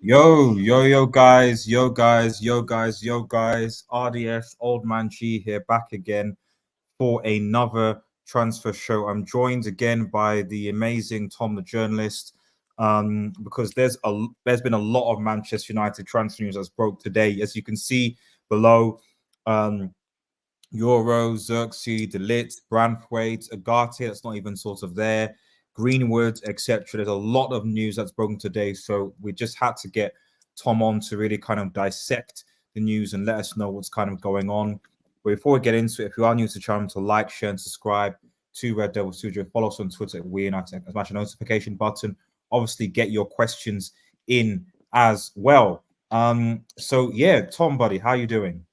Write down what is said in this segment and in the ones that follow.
Yo, guys, yo, guys. RDS, Old Man Chi here, back again for another transfer show. I'm joined again by the amazing Tom, the journalist, because there's been a lot of Manchester United transfer news that's broke today. As you can see below, um, Yoro, Zirkzee, Ligt, Branthwaite, Ugarte, that's not even sort of there, Greenwood, etc. There's a lot of news that's broken today. So we just had to get Tom on to really kind of dissect the news and let us know what's kind of going on. But before we get into it, if you are new to the channel, to like, share, and subscribe to Red Devil Studio. Follow us on Twitter at WeUnited. Smash the notification button. Obviously, get your questions in as well. So yeah, Tom, buddy, how you doing?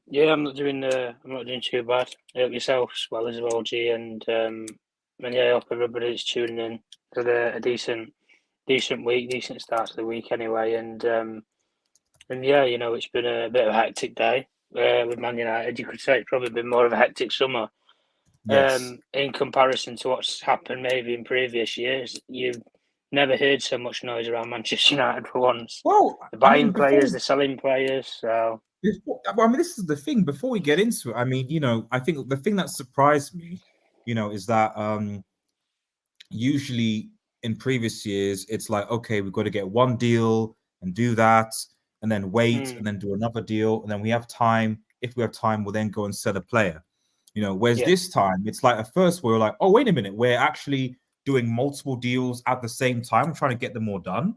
Yeah, I'm not doing too bad. I hope yourselves well as well, G, and yeah, I hope everybody's tuning in for a decent week, decent start to the week anyway. And yeah, it's been a bit of a hectic day with Man United. You could say it's probably been more of a hectic summer Yes. in comparison to what's happened maybe in previous years. You've never heard so much noise around Manchester United for once. Well, They're I mean, buying players, they're selling players, so. I mean, this is the thing. Before we get into it, I mean, I think the thing that surprised me, is that usually in previous years, it's like, okay, we've got to get one deal and do that, and then wait, and then do another deal, and then we have time. If we have time, we'll then go and sell a player. Whereas Yeah. this time, it's like at first we were like, oh, wait a minute, we're actually doing multiple deals at the same time, trying to get them all done.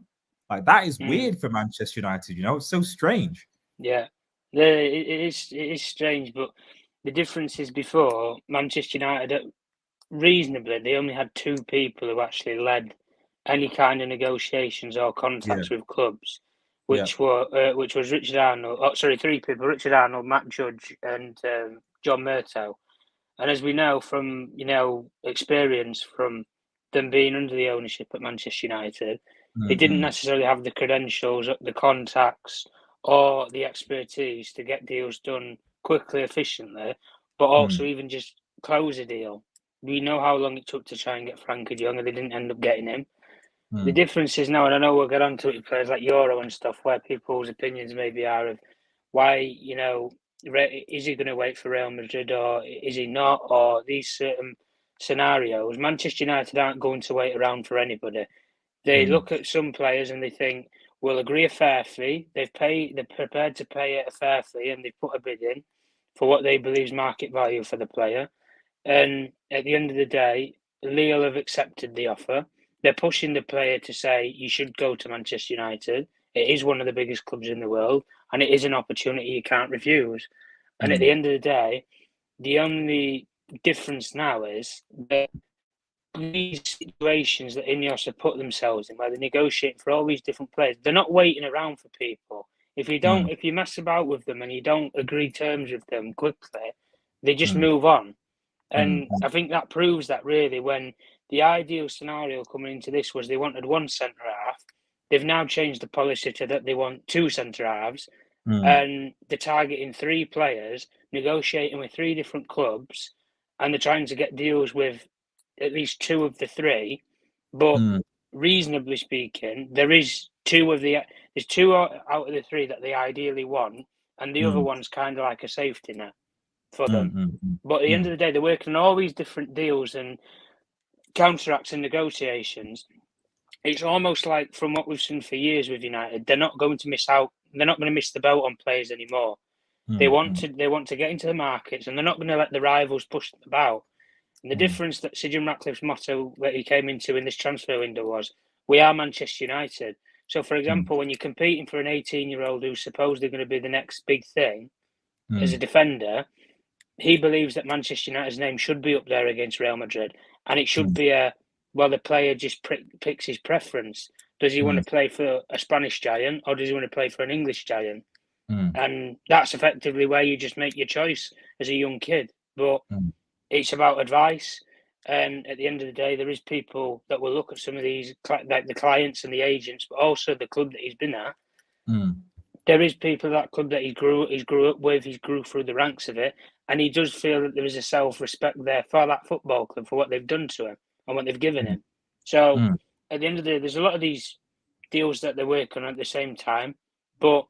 Like that is weird for Manchester United. It's so strange. Yeah, it is strange, but the difference is before Manchester United, reasonably, they only had two people who actually led any kind of negotiations or Yeah, contacts with clubs, yeah. which was Richard Arnold. Oh, sorry, three people: Richard Arnold, Matt Judge, and John Murtough. And as we know from experience from them being under the ownership at Manchester United, they didn't Mm-hmm. necessarily have the credentials, the contacts, or the expertise to get deals done quickly, efficiently, but also even just close a deal. We know how long it took to try and get Frankie de Jong, and they didn't end up getting him. The difference is now, and I know we'll get onto it with players like Euro and stuff, where people's opinions maybe are of why, is he going to wait for Real Madrid or is he not? Or these certain scenarios, Manchester United aren't going to wait around for anybody. They look at some players and they think, we'll agree a fair fee. They're prepared to pay a fair fee, and they've put a bid in for what they believe is market value for the player. And at the end of the day, Lille have accepted the offer. They're pushing the player to say you should go to Manchester United. It is one of the biggest clubs in the world, and it is an opportunity you can't refuse. And at the end of the day, the only difference now is that these situations that Ineos have put themselves in, where they're negotiating for all these different players, they're not waiting around for people. If you mess about with them and you don't agree terms with them quickly, they just move on. And I think that proves that really when the ideal scenario coming into this was they wanted one centre half, they've now changed the policy to that they want two centre halves, and they're targeting three players, negotiating with three different clubs, and they're trying to get deals with at least two of the three. But reasonably speaking, there's two out of the three that they ideally want, and the other one's kind of like a safety net for them. But at the end of the day, they're working on all these different deals and counteracts and negotiations. It's almost like from what we've seen for years with United, they're not going to miss out. They're not going to miss the belt on players anymore. They want to get into the markets, and they're not going to let the rivals push them about. And the difference that Sir Jim Ratcliffe's motto that he came into in this transfer window was, "We are Manchester United." So, for example, when you're competing for an 18-year-old who's supposedly going to be the next big thing as a defender, he believes that Manchester United's name should be up there against Real Madrid, and it should be the player just picks his preference. Does he want to play for a Spanish giant, or does he want to play for an English giant? And that's effectively where you just make your choice as a young kid. But it's about advice, and at the end of the day, there is people that will look at some of these, like the clients and the agents, but also the club that he's been at. There is people at that club that he grew up with, he grew through the ranks of it, and he does feel that there is a self-respect there for that football club, for what they've done to him and what they've given him. So at the end of the day, there's a lot of these deals that they're working on at the same time, but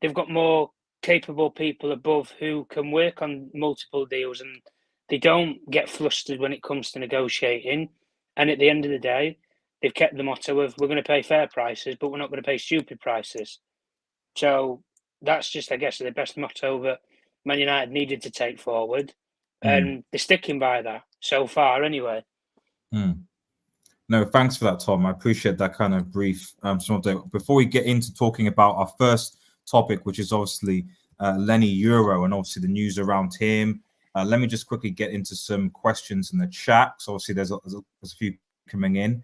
they've got more capable people above who can work on multiple deals, and they don't get flustered when it comes to negotiating. And at the end of the day, they've kept the motto of we're going to pay fair prices, but we're not going to pay stupid prices. So that's just, I guess, the best motto that Man United needed to take forward. And they're sticking by that so far anyway. No, thanks for that, Tom. I appreciate that kind of brief. Before we get into talking about our first topic, which is obviously Lenny Yoro and obviously the news around him, let me just quickly get into some questions in the chat. So obviously there's a few coming in.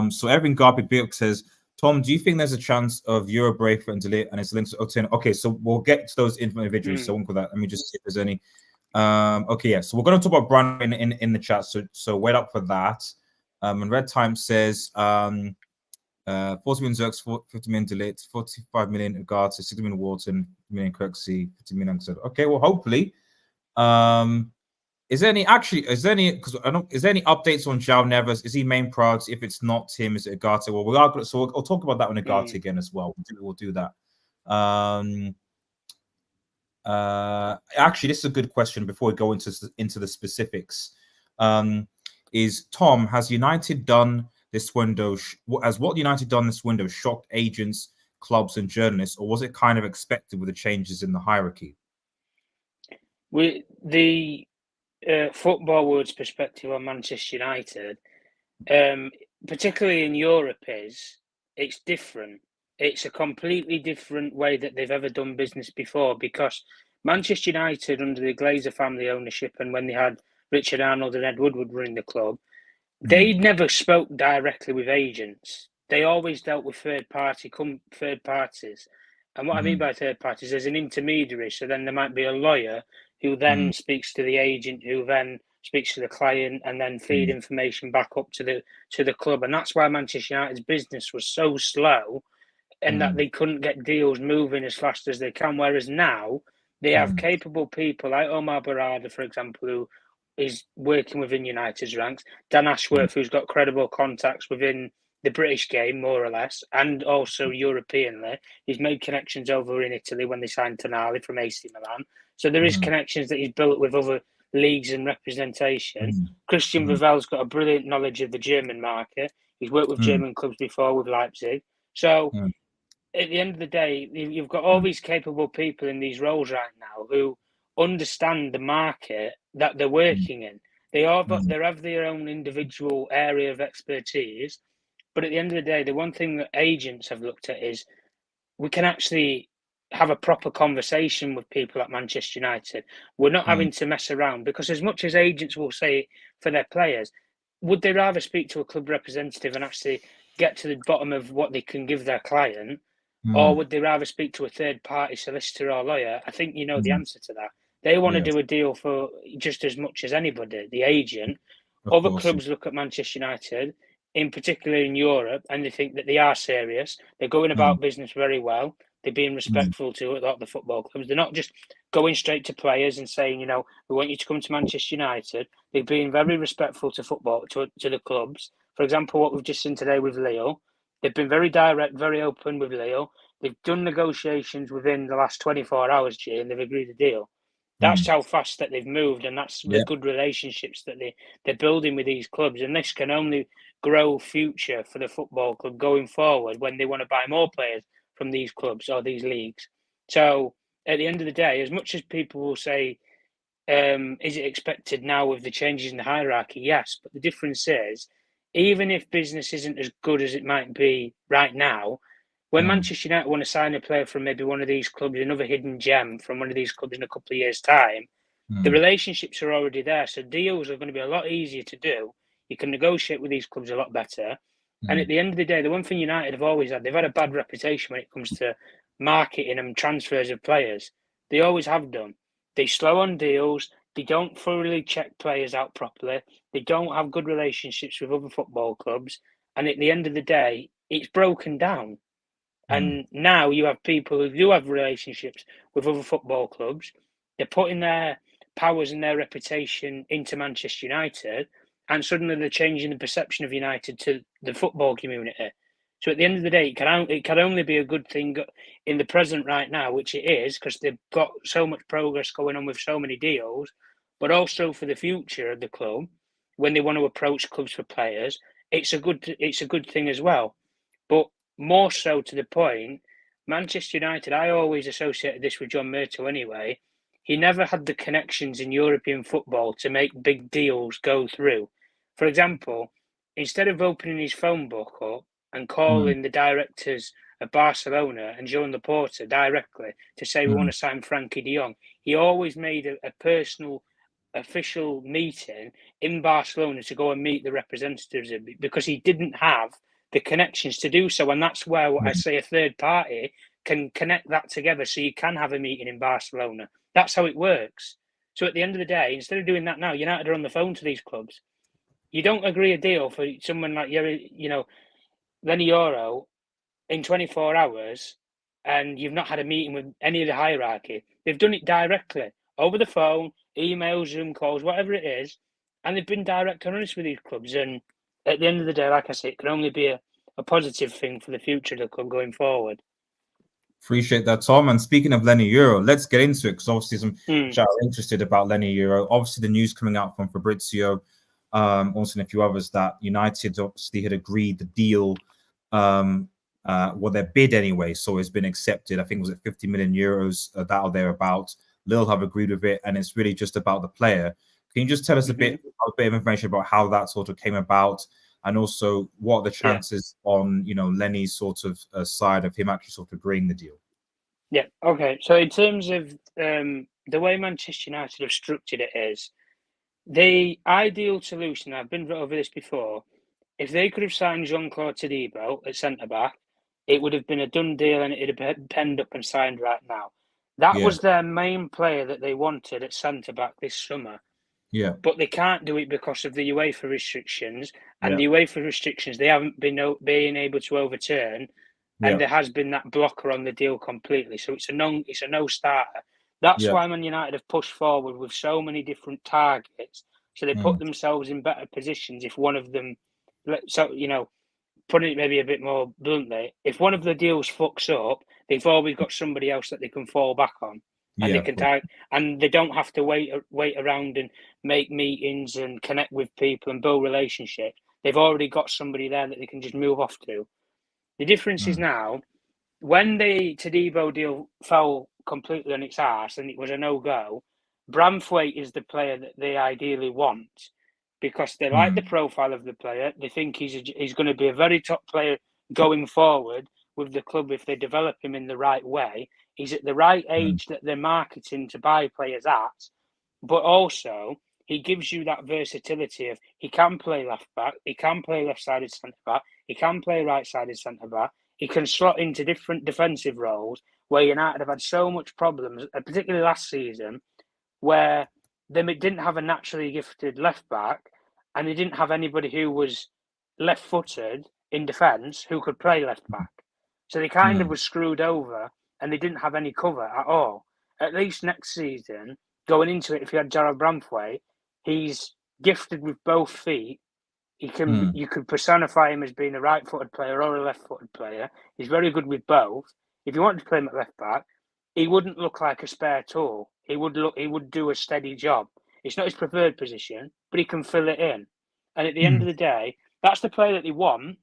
So Evan Garby says, Tom, do you think there's a chance of Euro Braithwaite and Ligt and its links to Otin? Okay, so we'll get to those individuals. So I won't go that. Let me just see if there's any. Okay, yeah. So we're going to talk about Branthwaite in the chat. So wait up for that. And Red Time says 40 million Zirkzee, 50 million Ligt, 45 million ugarte, 60 million Wharton, 50 million Zirkzee, 50 million. Okay, well, hopefully. Is there any because I don't, is there any updates on João Neves? Is he main priority? If it's not him, is it ugarte? Well, we'll talk about that on ugarte again as well. We'll do that. Actually, this is a good question before we go into the specifics. Is Tom, has United done this window? Has what United done this window shocked agents, clubs, and journalists, or was it kind of expected with the changes in the hierarchy? The football world's perspective on Manchester United, particularly in Europe, it's different. It's a completely different way that they've ever done business before, because Manchester United, under the Glazer family ownership, and when they had Richard Arnold and Ed Woodward running the club, they never spoke directly with agents. They always dealt with third parties. And what I mean by third parties, there's an intermediary. So then there might be a lawyer who then speaks to the agent, who then speaks to the client, and then feed information back up to the club. And that's why Manchester United's business was so slow, and that they couldn't get deals moving as fast as they can. Whereas now they have capable people like Omar Barada, for example, who is working within United's ranks. Dan Ashworth, who's got credible contacts within the British game, more or less, and also Europeanly. He's made connections over in Italy when they signed Tonali from AC Milan. So there is connections that he's built with other leagues and representation. Christian Vivel's got a brilliant knowledge of the German market. He's worked with German clubs before, with Leipzig. So at the end of the day, you've got all these capable people in these roles right now who understand the market that they're working in. They have their own individual area of expertise. But at the end of the day, the one thing that agents have looked at is we can actually have a proper conversation with people at Manchester United. We're not having to mess around, because as much as agents will say for their players, would they rather speak to a club representative and actually get to the bottom of what they can give their client, or would they rather speak to a third-party solicitor or lawyer? I think you know the answer to that. They want to do a deal for just as much as anybody, the agent. Other clubs look at Manchester United, in particular in Europe, and they think that they are serious. They're going about business very well. They're being respectful to a lot of the football clubs. They're not just going straight to players and saying, you know, we want you to come to Manchester United. They're being very respectful to football, to the clubs. For example, what we've just seen today with Leo, they've been very direct, very open with Leo. They've done negotiations within the last 24 hours, Jay, and they've agreed a deal. That's how fast that they've moved, and that's the good relationships that they're building with these clubs. And this can only grow future for the football club going forward when they want to buy more players from these clubs or these leagues. So at the end of the day, as much as people will say, is it expected now with the changes in the hierarchy? Yes, but the difference is, even if business isn't as good as it might be right now, when Manchester United want to sign a player from maybe one of these clubs, another hidden gem from one of these clubs in a couple of years' time, the relationships are already there. So deals are going to be a lot easier to do. You can negotiate with these clubs a lot better. And at the end of the day, the one thing United have always had, they've had a bad reputation when it comes to marketing and transfers of players. They always have done. They slow on deals. They don't thoroughly check players out properly. They don't have good relationships with other football clubs. And at the end of the day, it's broken down. And now you have people who do have relationships with other football clubs. They're putting their powers and their reputation into Manchester United, and suddenly they're changing the perception of United to the football community. So at the end of the day, it can only be a good thing in the present right now, which it is, because they've got so much progress going on with so many deals, but also for the future of the club, when they want to approach clubs for players, it's a good thing as well. But more so to the point, Manchester United, I always associated this with John Murtough anyway. He never had the connections in European football to make big deals go through. For example, instead of opening his phone book up and calling the directors of Barcelona and Joan Laporta directly to say we want to sign Frankie de Jong, he always made a personal, official meeting in Barcelona to go and meet the representatives of it, because he didn't have the connections to do so. And that's where I say a third party can connect that together so you can have a meeting in Barcelona. That's how it works. So at the end of the day, instead of doing that now, United are on the phone to these clubs. You don't agree a deal for someone like Lenny Yoro in 24 hours, and you've not had a meeting with any of the hierarchy. They've done it directly over the phone, emails, Zoom calls, whatever it is, and they've been direct and honest with these clubs. And at the end of the day, like I say, it can only be a positive thing for the future of the club going forward. Appreciate that, Tom. And speaking of Lenny Yoro, let's get into it, because obviously some chat are interested about Lenny Yoro. Obviously, the news coming out from Fabrizio, also and a few others, that United obviously had agreed the deal, their bid anyway, so it's been accepted. I think it was at 50 million euros, that or thereabout. Lille have agreed with it, and it's really just about the player. Can you just tell us a bit of information about how that sort of came about, and also what are the chances on, Lenny's sort of side of him actually sort of agreeing the deal? Yeah, okay. So in terms of the way Manchester United have structured it is, the ideal solution, I've been over this before, if they could have signed Jean-Claude Todibo at centre-back, it would have been a done deal and it would have penned up and signed right now. That was their main player that they wanted at centre-back this summer. Yeah. But they can't do it because of the UEFA restrictions, and the UEFA restrictions they haven't been able to overturn, and there has been that blocker on the deal completely. So it's a no starter. That's why Man United have pushed forward with so many different targets. So they put themselves in better positions if one of them. So putting it maybe a bit more bluntly, if one of the deals fucks up, they've always got somebody else that they can fall back on. And they can and they don't have to wait around and make meetings and connect with people and build relationships. They've already got somebody there that they can just move off to. The difference is now, when the Todibo deal fell completely on its arse and it was a no-go, Branthwaite is the player that they ideally want, because they like the profile of the player. They think he's going to be a very top player going forward with the club if they develop him in the right way. He's at the right age that they're marketing to buy players at, but also he gives you that versatility of he can play left back, he can play left-sided centre-back, he can play right-sided centre-back, he can slot into different defensive roles, where United have had so much problems, particularly last season, where they didn't have a naturally gifted left-back and they didn't have anybody who was left-footed in defence who could play left-back. So they kind of was screwed over and they didn't have any cover at all. At least next season, going into it, if you had Jarrad Branthwaite, he's gifted with both feet. You could personify him as being a right-footed player or a left-footed player. He's very good with both. If you wanted to play him at left-back, he wouldn't look like a spare tool. He would do a steady job. It's not his preferred position, but he can fill it in. And at the end of the day, that's the player that they want.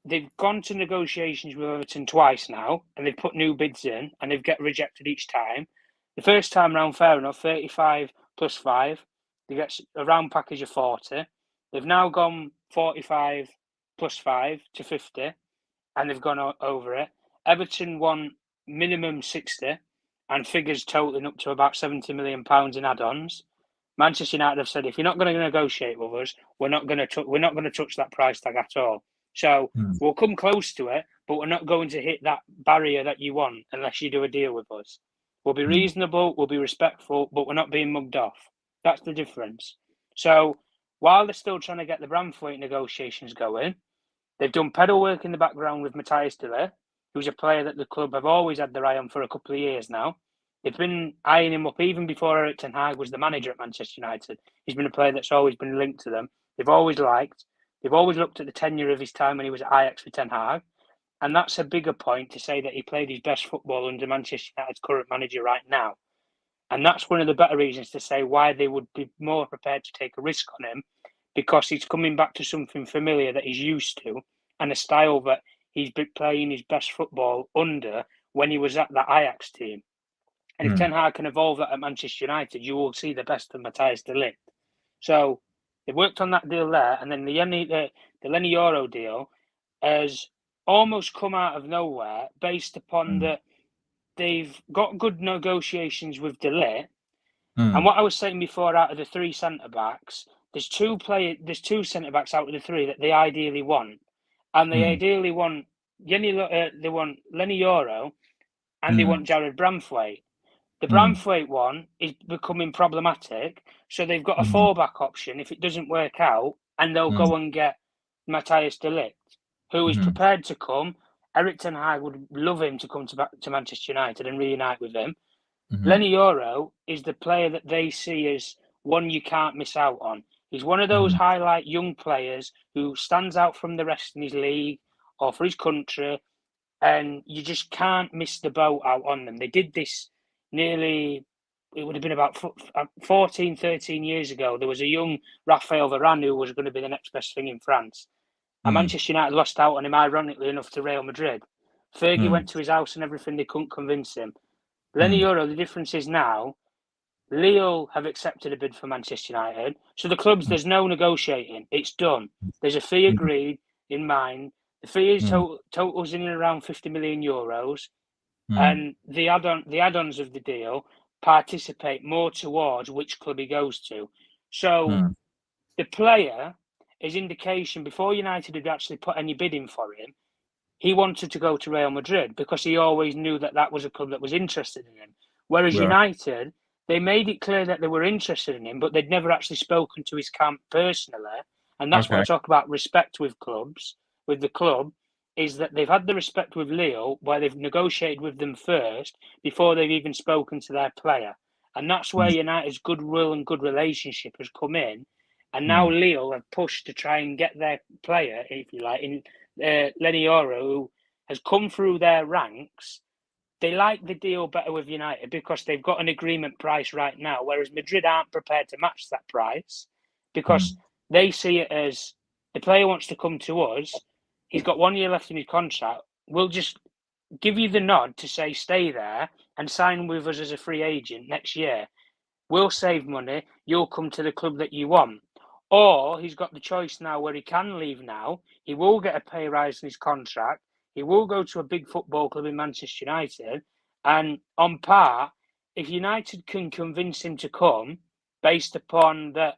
They've gone to negotiations with Everton twice now, and they've put new bids in, and they've get rejected each time. The first time round, fair enough, 35 plus 5. They get a round package of 40. They've now gone 45 plus 5 to 50, and they've gone over it. Everton want minimum 60, and figures totaling up to about £70 million in add-ons. Manchester United have said, if you're not going to negotiate with us, we're not going to touch that price tag at all. So we'll come close to it, but we're not going to hit that barrier that you want unless you do a deal with us. We'll be reasonable, we'll be respectful, but we're not being mugged off. That's the difference. So while they're still trying to get the Branthwaite negotiations going, they've done pedal work in the background with Matthias de Ligt, who's a player that the club have always had their eye on for a couple of years now. They've been eyeing him up even before Erik ten Hag was the manager at Manchester United. He's been a player that's always been linked to them. They've always liked. They've always looked at the tenure of his time when he was at Ajax with Ten Hag. And that's a bigger point to say that he played his best football under Manchester United's current manager right now. And that's one of the better reasons to say why they would be more prepared to take a risk on him, because he's coming back to something familiar that he's used to and a style that he's been playing his best football under when he was at that Ajax team. And if Ten Hag can evolve that at Manchester United, you will see the best of Matthijs de Ligt. So they worked on that deal there, and then the Lenny Yoro deal has almost come out of nowhere based upon that they've got good negotiations with de Ligt. And what I was saying before, out of the three centre-backs, there's two centre-backs out of the three that they ideally want. And they ideally want Lenny Yoro, and they want Jarrad Branthwaite. The Branthwaite one is becoming problematic, so they've got a fallback option if it doesn't work out, and they'll go and get Matthijs de Ligt, who is prepared to come. Erik ten Hag would love him to come to Manchester United and reunite with him. Lenny Yoro is the player that they see as one you can't miss out on. He's one of those highlight young players who stands out from the rest in his league or for his country, and you just can't miss the boat out on them. They did this it would have been about 14, 13 years ago. There was a young Raphael Varane who was going to be the next best thing in France. And Manchester United lost out on him, ironically enough, to Real Madrid. Fergie went to his house and everything, they couldn't convince him. Lenny Yoro, the difference is now, Lille have accepted a bid for Manchester United. So the clubs, there's no negotiating. It's done. There's a fee agreed in mind. The fee is totals in and around 50 million euros. And the add-ons of the deal participate more towards which club he goes to. So the player is indication, before United had actually put any bidding for him, he wanted to go to Real Madrid because he always knew that was a club that was interested in him. Whereas United, they made it clear that they were interested in him, but they'd never actually spoken to his camp personally. And that's what I talk about respect with clubs, with the club, is that they've had the respect with Lille where they've negotiated with them first before they've even spoken to their player. And that's where United's goodwill and good relationship has come in. And now Lille have pushed to try and get their player, if you like, in Lenny Yoro, who has come through their ranks. They like the deal better with United because they've got an agreement price right now, whereas Madrid aren't prepared to match that price because they see it as the player wants to come to us. He's got 1 year left in his contract. We'll just give you the nod to say stay there and sign with us as a free agent next year. We'll save money. You'll come to the club that you want. Or he's got the choice now where he can leave now. He will get a pay rise in his contract. He will go to a big football club in Manchester United. And on par, if United can convince him to come based upon that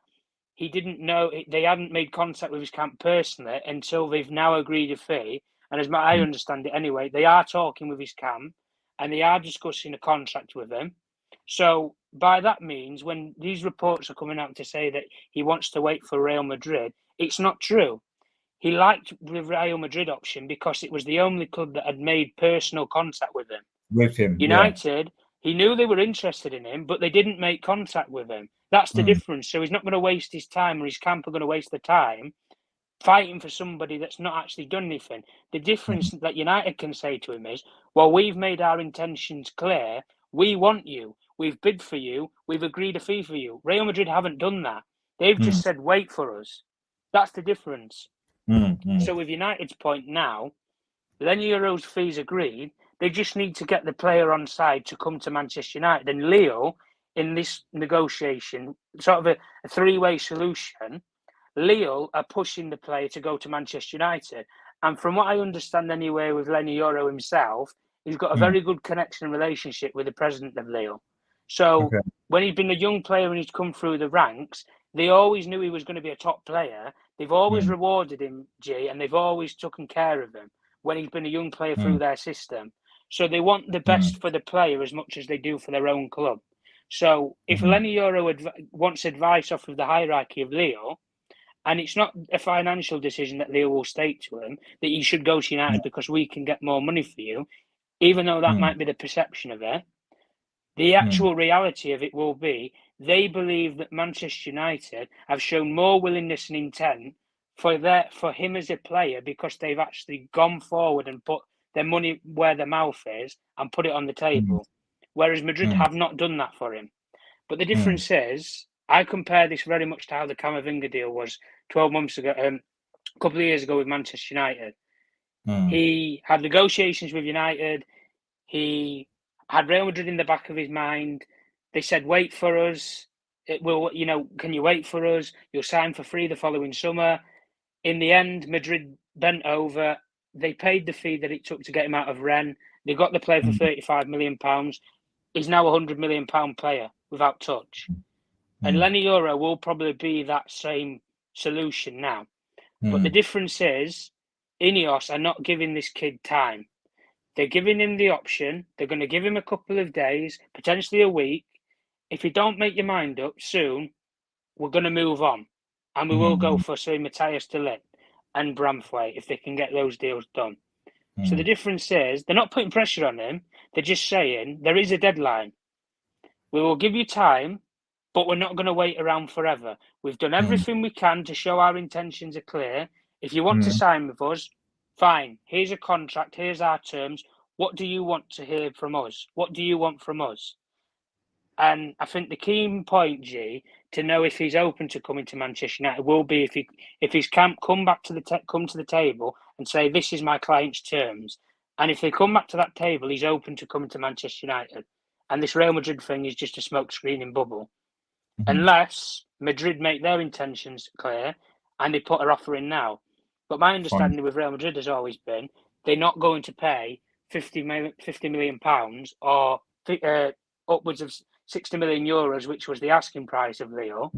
he didn't know, they hadn't made contact with his camp personally until they've now agreed a fee. And as I understand it anyway, they are talking with his camp and they are discussing a contract with him. So by that means, when these reports are coming out to say that he wants to wait for Real Madrid, it's not true. He liked the Real Madrid option because it was the only club that had made personal contact with him. United, he knew they were interested in him, but they didn't make contact with him. That's the difference. So he's not going to waste his time, or his camp are going to waste the time fighting for somebody that's not actually done anything. The difference that United can say to him is, well, we've made our intentions clear. We want you. We've bid for you. We've agreed a fee for you. Real Madrid haven't done that. They've just said, wait for us. That's the difference. So with United's point now, Lenny Yoro's fees agreed. They just need to get the player on side to come to Manchester United. And Lille, in this negotiation, sort of a three-way solution, Lille are pushing the player to go to Manchester United. And from what I understand anyway with Lenny Yoro himself, he's got a very good connection and relationship with the president of Lille. So when he's been a young player and he's come through the ranks, they always knew he was going to be a top player. They've always rewarded him, G, and they've always taken care of him when he's been a young player through their system. So they want the best for the player as much as they do for their own club. So if Lenny Yoro wants advice off of the hierarchy of Lille, and it's not a financial decision that Lille will state to him that you should go to United because we can get more money for you, even though that might be the perception of it, the actual reality of it will be they believe that Manchester United have shown more willingness and intent for him as a player, because they've actually gone forward and put their money where their mouth is and put it on the table. Whereas Madrid have not done that for him. But the difference is, I compare this very much to how the Camavinga deal was 12 months ago, a couple of years ago with Manchester United. He had negotiations with United. He had Real Madrid in the back of his mind. They said, wait for us. It will, can you wait for us? You'll sign for free the following summer. In the end, Madrid bent over. They paid the fee that it took to get him out of Rennes. They got the player for £35 million. He's now a £100 million player without touch. And Lenny Yoro will probably be that same solution now. But the difference is, Ineos are not giving this kid time. They're giving him the option. They're going to give him a couple of days, potentially a week. If you don't make your mind up soon, we're going to move on. And we will go for, say, Matthias de Ligt and Branthwaite if they can get those deals done. So the difference is, they're not putting pressure on him. They're just saying, there is a deadline. We will give you time, but we're not going to wait around forever. We've done everything we can to show our intentions are clear. If you want to sign with us, fine. Here's a contract. Here's our terms. What do you want to hear from us? What do you want from us? And I think the key point, G, to know if he's open to coming to Manchester United will be if he's come back to the table and say, this is my client's terms. And if they come back to that table, he's open to coming to Manchester United. And this Real Madrid thing is just a smoke screening bubble. Unless Madrid make their intentions clear and they put an offer in now. But my understanding with Real Madrid has always been they're not going to pay £50 million or upwards of €60 million, which was the asking price of Leo,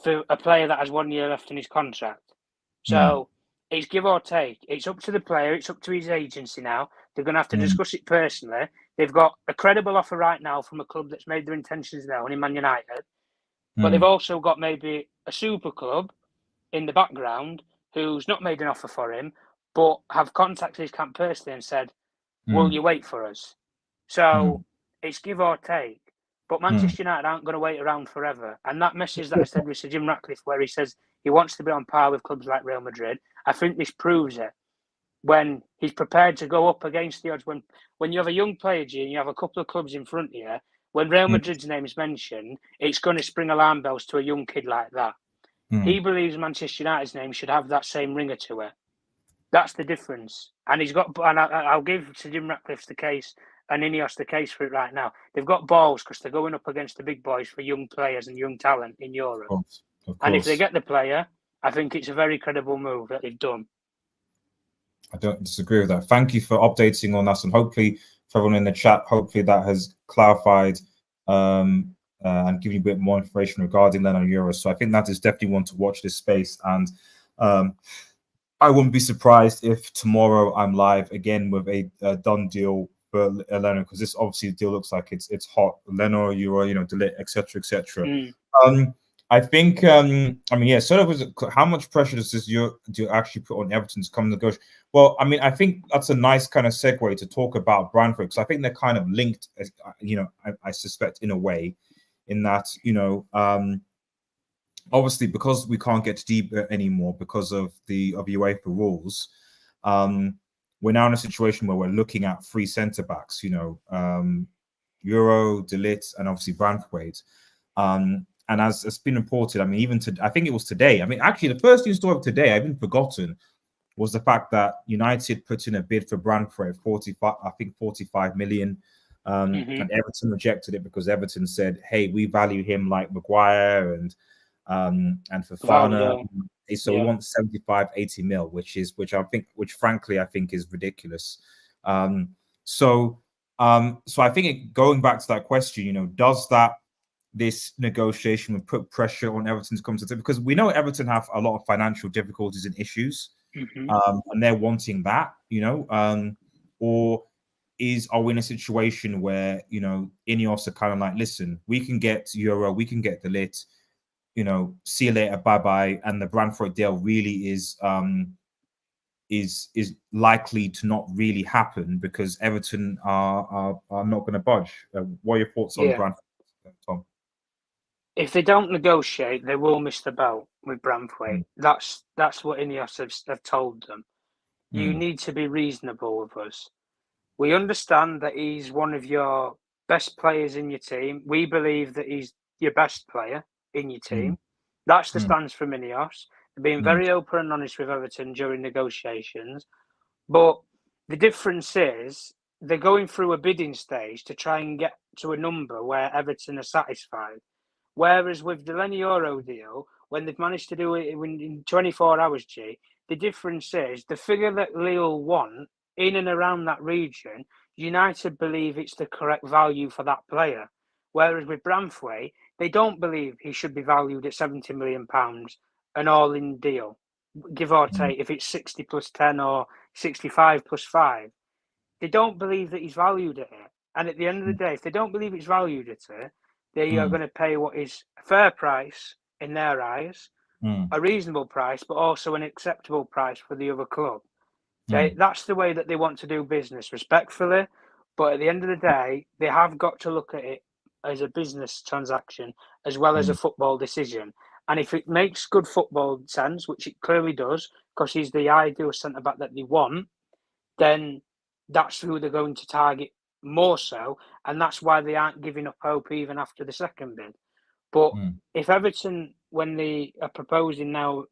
for a player that has 1 year left in his contract. So it's give or take. It's up to the player. It's up to his agency now. They're going to have to discuss it personally. They've got a credible offer right now from a club that's made their intentions known in Man United. But they've also got maybe a super club in the background who's not made an offer for him, but have contacted his camp personally and said, will you wait for us? So it's give or take. But Manchester United aren't going to wait around forever. And that message that I said with Sir Jim Ratcliffe, where he says he wants to be on par with clubs like Real Madrid, I think this proves it. When he's prepared to go up against the odds, when you have a young player, G, and you have a couple of clubs in front of you, when Real Madrid's name is mentioned, it's going to spring alarm bells to a young kid like that. He believes Manchester United's name should have that same ringer to it. That's the difference. And I'll give Sir Jim Ratcliffe the case and Ineos the case for it right now. They've got balls because they're going up against the big boys for young players and young talent in Europe. Of course. And if they get the player, I think it's a very credible move that they've done. I don't disagree with that. Thank you for updating on us, and hopefully for everyone in the chat, hopefully that has clarified and given you a bit more information regarding Lenny Yoro. So I think that is definitely one to watch this space, and I wouldn't be surprised if tomorrow I'm live again with a done deal for Lenny, because this obviously deal looks like it's hot. Lenny Yoro, De Ligt, etc. I think, how much pressure does do you actually put on Everton to come to negotiate? Well, I mean, I think that's a nice kind of segue to talk about Branthwaite, because I think they're kind of linked, I suspect, in a way, in that, obviously, because we can't get deep anymore because of UEFA rules, we're now in a situation where we're looking at three centre-backs, Yoro, De Ligt, and obviously Branthwaite. And as it's been reported, I mean, I think it was today. I mean, actually, the first news story of today, I've even forgotten, was the fact that United put in a bid for Branthwaite, 45 million. And Everton rejected it because Everton said, "Hey, we value him like Maguire and Fofana, so we want 75-80 mil, which frankly I think is ridiculous." So I think going back to that question, does this negotiation would put pressure on Everton to come to the table? Because we know Everton have a lot of financial difficulties and issues, and they're wanting that, or are we in a situation where, Ineos are kind of like, listen, we can get Yoro, we can get De Ligt, see you later, bye-bye, and the Branthwaite deal really is likely to not really happen because Everton are not going to budge. What are your thoughts on Branthwaite, Tom? if they don't negotiate, they will miss the boat with Branthwaite. That's what Ineos have told them. You need to be reasonable with us. We understand that he's one of your best players in your team. We believe that he's your best player in your team. That's the stance from Ineos. They're being very open and honest with Everton during negotiations. But the difference is they're going through a bidding stage to try and get to a number where Everton are satisfied. Whereas with the Lenny Yoro deal, when they've managed to do it in 24 hours, the difference is the figure that Lille want in and around that region, United believe it's the correct value for that player. Whereas with Branthwaite, they don't believe he should be valued at £70 million, an all-in deal, give or take, if it's 60 plus 10 or 65 plus 5. They don't believe that he's valued at it. And at the end of the day, if they don't believe it's valued at it, they are going to pay what is a fair price in their eyes, a reasonable price, but also an acceptable price for the other club. That's the way that they want to do business, respectfully. But at the end of the day, they have got to look at it as a business transaction as well as a football decision. And if it makes good football sense, which it clearly does, because he's the ideal centre-back that they want, then that's who they're going to target more so. And that's why they aren't giving up hope even after the second bid. But if Everton, when they are proposing now,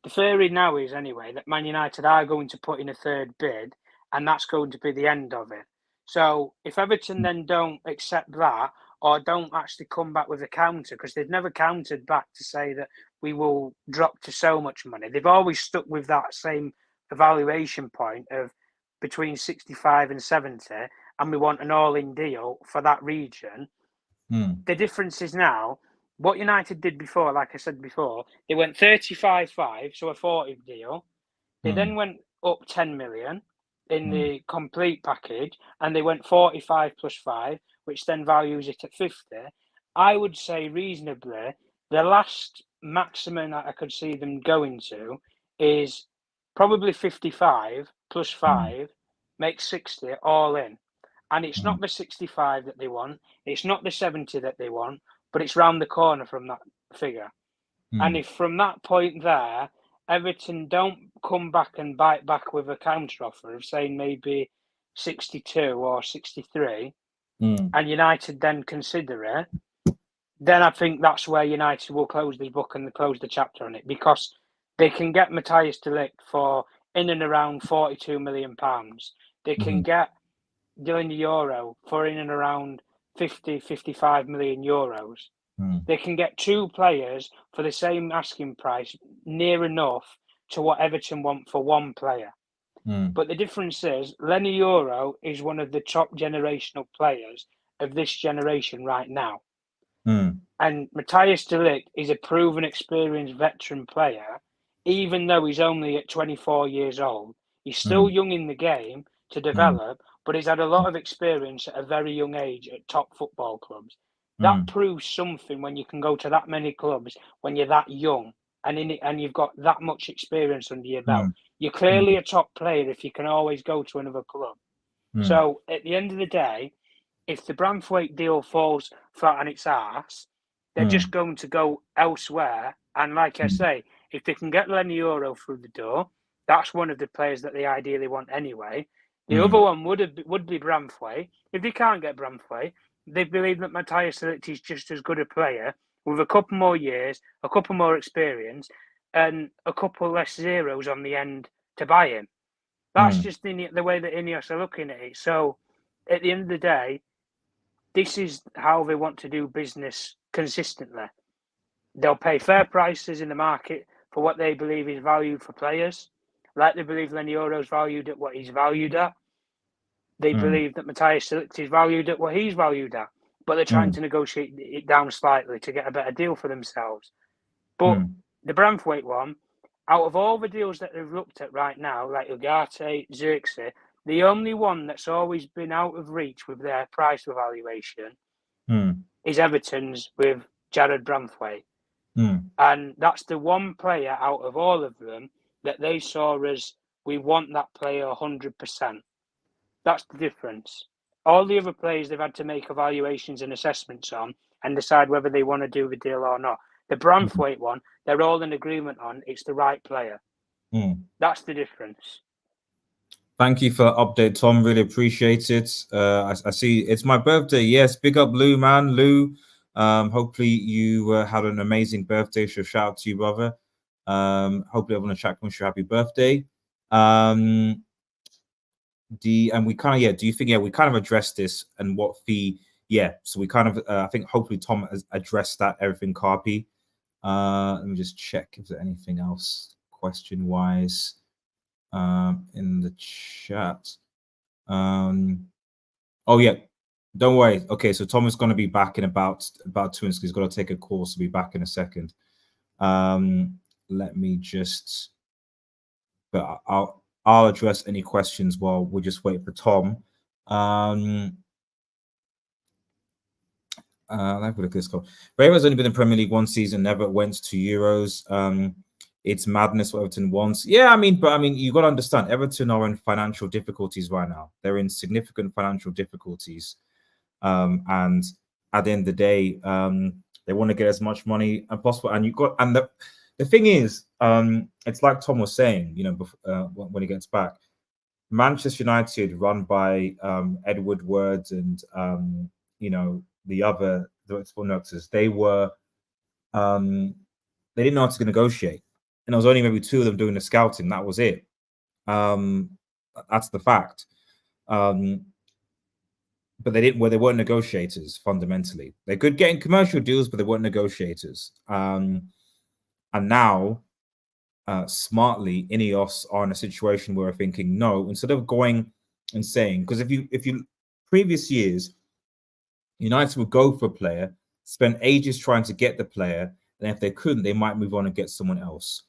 the theory now is anyway that Man United are going to put in a third bid, and that's going to be the end of it. So if Everton then don't accept that or don't actually come back with a counter, because they've never countered back to say that we will drop to so much money. They've always stuck with that same evaluation point of between 65 and 70, and we want an all-in deal for that region. The difference is now, what United did before, like I said before, they went 35.5, so a 40 deal. They then went up 10 million in the complete package, and they went 45 plus 5, which then values it at 50. I would say reasonably, the last maximum that I could see them going to is probably 55 plus 5, makes 60 all in. And it's not the 65 that they want, it's not the 70 that they want, but it's round the corner from that figure. And if from that point there, Everton don't come back and bite back with a counter offer of saying maybe 62 or 63, and United then consider it, then I think that's where United will close the book and close the chapter on it, because they can get Matthias de Ligt for in and around £42 million. They can get Lenny Yoro for in and around 55 million euros. They can get two players for the same asking price, near enough to what Everton want for one player. But the difference is, Lenny Yoro is one of the top generational players of this generation right now. And Matthias de Ligt is a proven, experienced veteran player, even though he's only at 24 years old. He's still young in the game to develop, but he's had a lot of experience at a very young age at top football clubs. That proves something when you can go to that many clubs when you're that young and you've got that much experience under your belt. You're clearly a top player if you can always go to another club. So at the end of the day, if the Branthwaite deal falls flat on its arse, they're just going to go elsewhere. And like I say, if they can get Lenny Yoro through the door, that's one of the players that they ideally want anyway. The other one would be Branthwaite. If they can't get Branthwaite, they believe that Matthias de Ligt is just as good a player with a couple more years, a couple more experience, and a couple less zeros on the end to buy him. That's just the way that Ineos are looking at it. So at the end of the day, this is how they want to do business consistently. They'll pay fair prices in the market for what they believe is valued for players. Like they believe Lenny Yoro's valued at what he's valued at. They believe that Matthias de Ligt is valued at what he's valued at. But they're trying to negotiate it down slightly to get a better deal for themselves. But the Branthwaite one, out of all the deals that they've looked at right now, like Ugarte, Zirkzee, the only one that's always been out of reach with their price evaluation is Everton's with Jarrad Branthwaite. And that's the one player out of all of them that they saw as, we want that player 100%. That's the difference. All the other players they've had to make evaluations and assessments on and decide whether they want to do the deal or not. The Branthwaite one, they're all in agreement on it's the right player. That's the difference. Thank you for the update, Tom. Really appreciate it. I see it's my birthday. Yes, big up Lou, man. Lou, hopefully you had an amazing birthday. So shout out to you, brother. Hopefully everyone in the chat can wish you a happy birthday. And we kind of, do you think, we kind of addressed this and what fee? Yeah, so we kind of, I think hopefully Tom has addressed that, everything, Carpi. Let me just check if there's anything else question-wise in the chat. Oh, yeah, don't worry. Okay, so Tom is going to be back in about 2 minutes. He's got to take a call, so be back in a second. Let me just, but I'll address any questions while we just wait for Tom. Like look at this call. Bravo's only been in Premier League one season, never went to Euros. It's madness what Everton wants. Yeah, I mean, you got to understand, Everton are in financial difficulties right now. They're in significant financial difficulties, and at the end of the day, they want to get as much money as possible. And the thing is, it's like Tom was saying, when he gets back, Manchester United, run by Ed Woodward and the other directors, they were they didn't know how to negotiate, and there was only maybe 2 of them doing the scouting. That was it. That's the fact. But they weren't negotiators fundamentally. They're good getting commercial deals, but they weren't negotiators. And now, smartly, Ineos are in a situation where they're thinking, no, instead of going and saying, because if you previous years, United would go for a player, spend ages trying to get the player, and if they couldn't, they might move on and get someone else.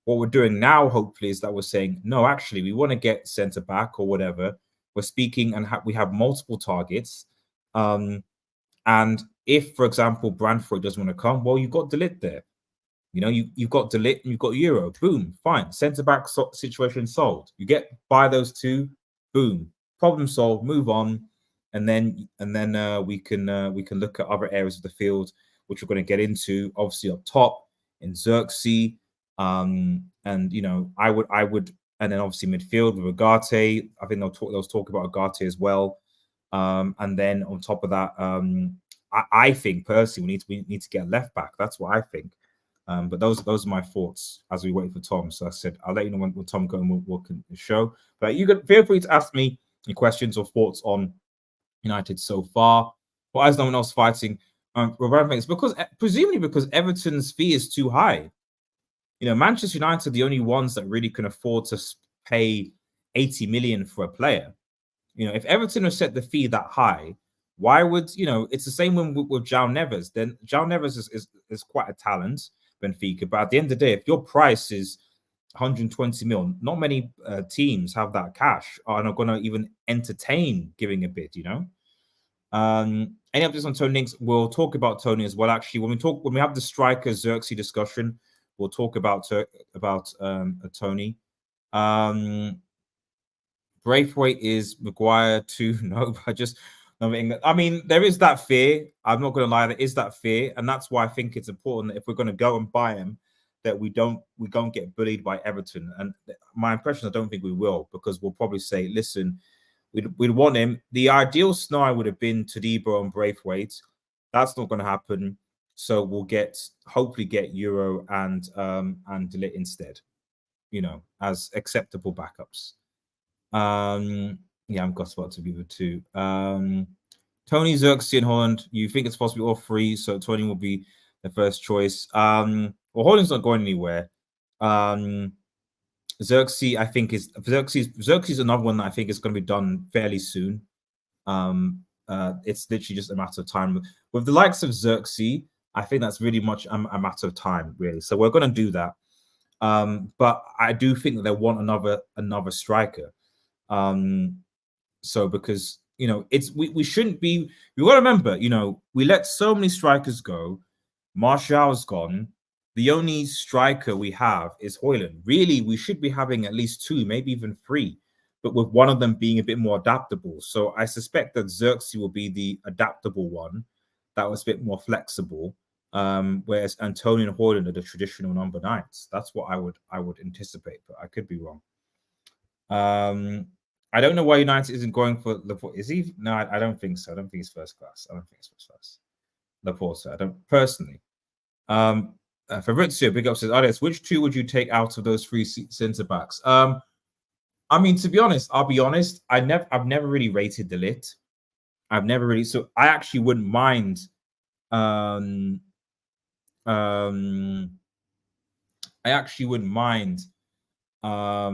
What we're doing now, hopefully, is that we're saying, no, actually, we want to get centre back or whatever. We're speaking and we have multiple targets. And if, for example, Branthwaite doesn't want to come, well, you've got Ligt there. You've got Ligt and you've got Yoro. Boom, fine. Centre back situation solved. You by those 2, boom, problem solved. Move on, and then we can look at other areas of the field, which we're going to get into. Obviously, up top in Zirkzee, and I would, and then obviously midfield with ugarte. I think they'll talk about ugarte as well. And then on top of that, I think personally we need to get a left back. That's what I think. But those are my thoughts as we wait for Tom. So I said I'll let you know when Tom goes and we'll show. But you can feel free to ask me any questions or thoughts on United so far. Why is no one else fighting? It's presumably because Everton's fee is too high. Manchester United are the only ones that really can afford to pay 80 million for a player. If Everton have set the fee that high, why would it's the same with João Neves. Then João Neves is quite a talent, Benfica, but at the end of the day, if your price is 120 mil, not many teams have that cash are not going to even entertain giving a bid. Any updates on Tony Links? We'll talk about Tony as well. Actually, when we have the striker Zirkzee discussion, we'll talk about Tony. Braithwaite is Maguire too. No, I mean, there is that fear. I'm not going to lie, there is that fear, and that's why I think it's important that if we're going to go and buy him, that we don't get bullied by Everton. And my impression, I don't think we will, because we'll probably say, listen, we'd want him. The ideal scenario would have been Todibo and Braithwaite. That's not going to happen. So we'll hopefully get Yoro and Ligt instead, as acceptable backups. Yeah, I've got spot to be with 2. Tony, Zirkzee and Holland, you think it's possibly all 3, so Tony will be the first choice. Well, Holland's not going anywhere. Zirkzee, I think Zirkzee's another one that I think is going to be done fairly soon. It's literally just a matter of time. With the likes of Zirkzee, I think that's really much a matter of time, really. So we're going to do that. But I do think that they want another striker. So because we shouldn't be. You got to remember, we let so many strikers go. Martial's gone. The only striker we have is Højlund. Really, we should be having at least 2, maybe even 3, but with one of them being a bit more adaptable. So I suspect that Zirkzee will be the adaptable one. that was a bit more flexible. Whereas Antonio and Højlund are the traditional number 9s. That's what I would anticipate, but I could be wrong. I don't know why United isn't going for Laporte. Is he? No, I don't think so. I don't think he's first class. I don't think he's first class. Laporte, I don't personally. Fabrizio, big up says, Alex, which 2 would you take out of those 3 centre backs? I mean, to be honest, I'll be honest. I've never really rated the Ligt. I've never really. So I actually wouldn't mind. I actually wouldn't mind. I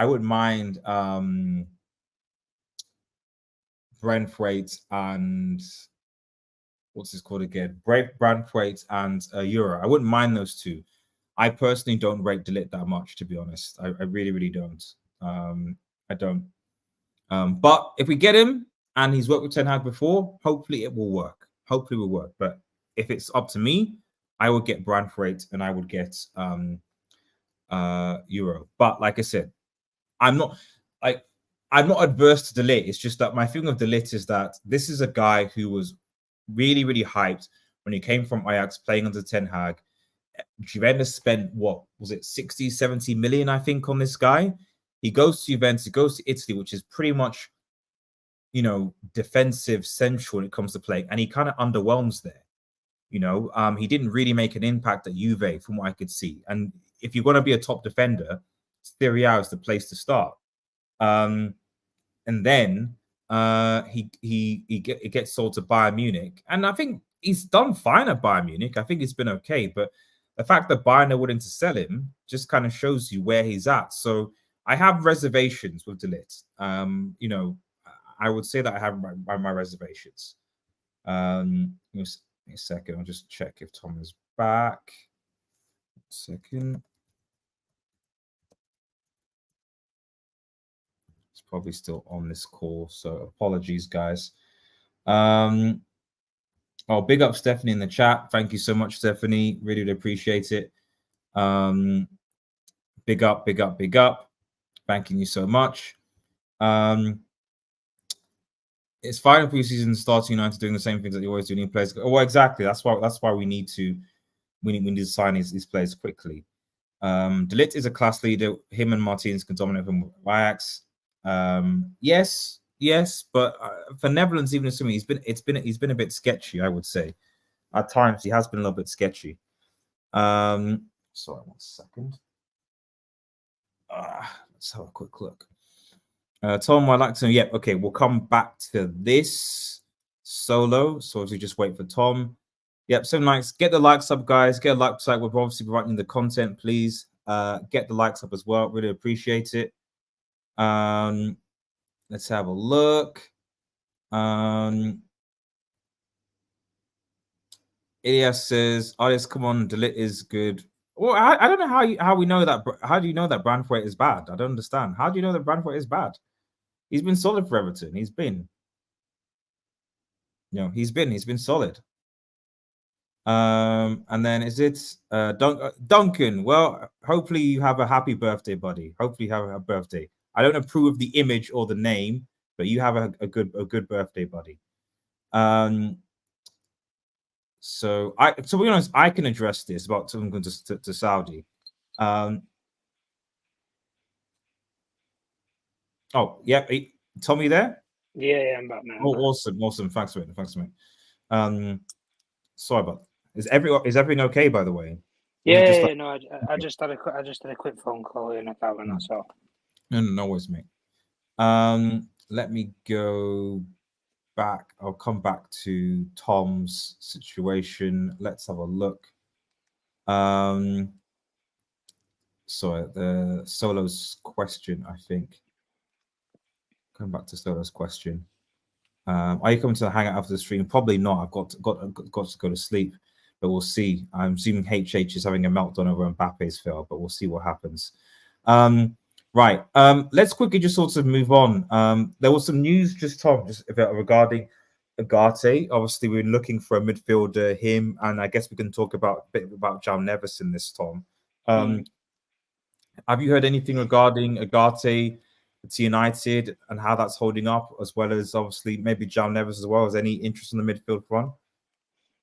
would mind Branthwaite and what's this called again? Branthwaite and Yoro. I wouldn't mind those 2. I personally don't rate De Ligt that much, to be honest. I really, really don't. I don't. But if we get him and he's worked with Ten Hag before, hopefully it will work. Hopefully it will work. But if it's up to me, I would get Branthwaite and I would get Yoro. But like I said, I'm not adverse to De Ligt. It's just that my feeling of De Ligt is that this is a guy who was really, really hyped when he came from Ajax playing under Ten Hag. Juventus spent, what was it, 60, 70 million, I think, on this guy. He goes to Juventus, he goes to Italy, which is pretty much, defensive central when it comes to playing. And he kind of underwhelms there. He didn't really make an impact at Juve from what I could see. And if you're going to be a top defender, Serie A is the place to start. And then he gets sold to Bayern Munich. And I think he's done fine at Bayern Munich. I think it's been okay. But the fact that Bayern are willing to sell him just kind of shows you where he's at. So I have reservations with De Ligt. I would say that I have my reservations. Give me a second. I'll just check if Tom is back. Second. It's probably still on this call, so apologies, guys. Oh, big up Stephanie in the chat. Thank you so much, Stephanie. Really, really appreciate it. Big up, big up, big up. Thanking you so much. It's fine if preseason starting United doing the same things that you always do. New players. Oh, exactly. That's why we need to sign these players quickly. De Ligt is a class leader. Him and Martinez can dominate from Ajax. Yes, but for Netherlands, even assuming he's been a bit sketchy, I would say. At times, he has been a little bit sketchy. Sorry, 1 second. Let's have a quick look. Tom, I'd like to know. Yep, okay, we'll come back to this solo. So as we just wait for Tom. Yep, 7 likes. Get the likes up, guys. Get a like site. We're obviously providing the content. Please get the likes up as well. Really appreciate it. Let's have a look. Elias says, "Alias, come on, De Ligt is good." Well, I don't know how we know that. How do you know that Branthwaite is bad? I don't understand. How do you know that Branthwaite is bad? He's been solid for Everton. He's been solid. And then is it Duncan? Well, hopefully you have a happy birthday, buddy. Hopefully you have a birthday. I don't approve of the image or the name, but you have a good birthday, buddy. So to be honest, I can address this about something to Saudi. Oh, yeah, Tommy there? Yeah, I'm back now. Oh, awesome. Thanks, mate. Sorry about that. Is everything okay, by the way? Yeah, no, I just had a quick phone call in a and that's all. No worries, mate. Let me go back. I'll come back to Tom's situation. Let's have a look. Sorry, the Solo's question, I think. Come back to Solo's question. Are you coming to hang out after the stream? Probably not. I've got to go to sleep, but we'll see. I'm assuming HH is having a meltdown over Mbappe's fail, but we'll see what happens. Right. Let's quickly just sort of move on. There was some news just regarding Ugarte. Obviously, we're looking for a midfielder, him, and I guess we can talk a bit about Jal Neves in this, Tom. Have you heard anything regarding Ugarte? to United and how that's holding up, as well as obviously maybe Jao Neves as well? Is any interest in the midfield front?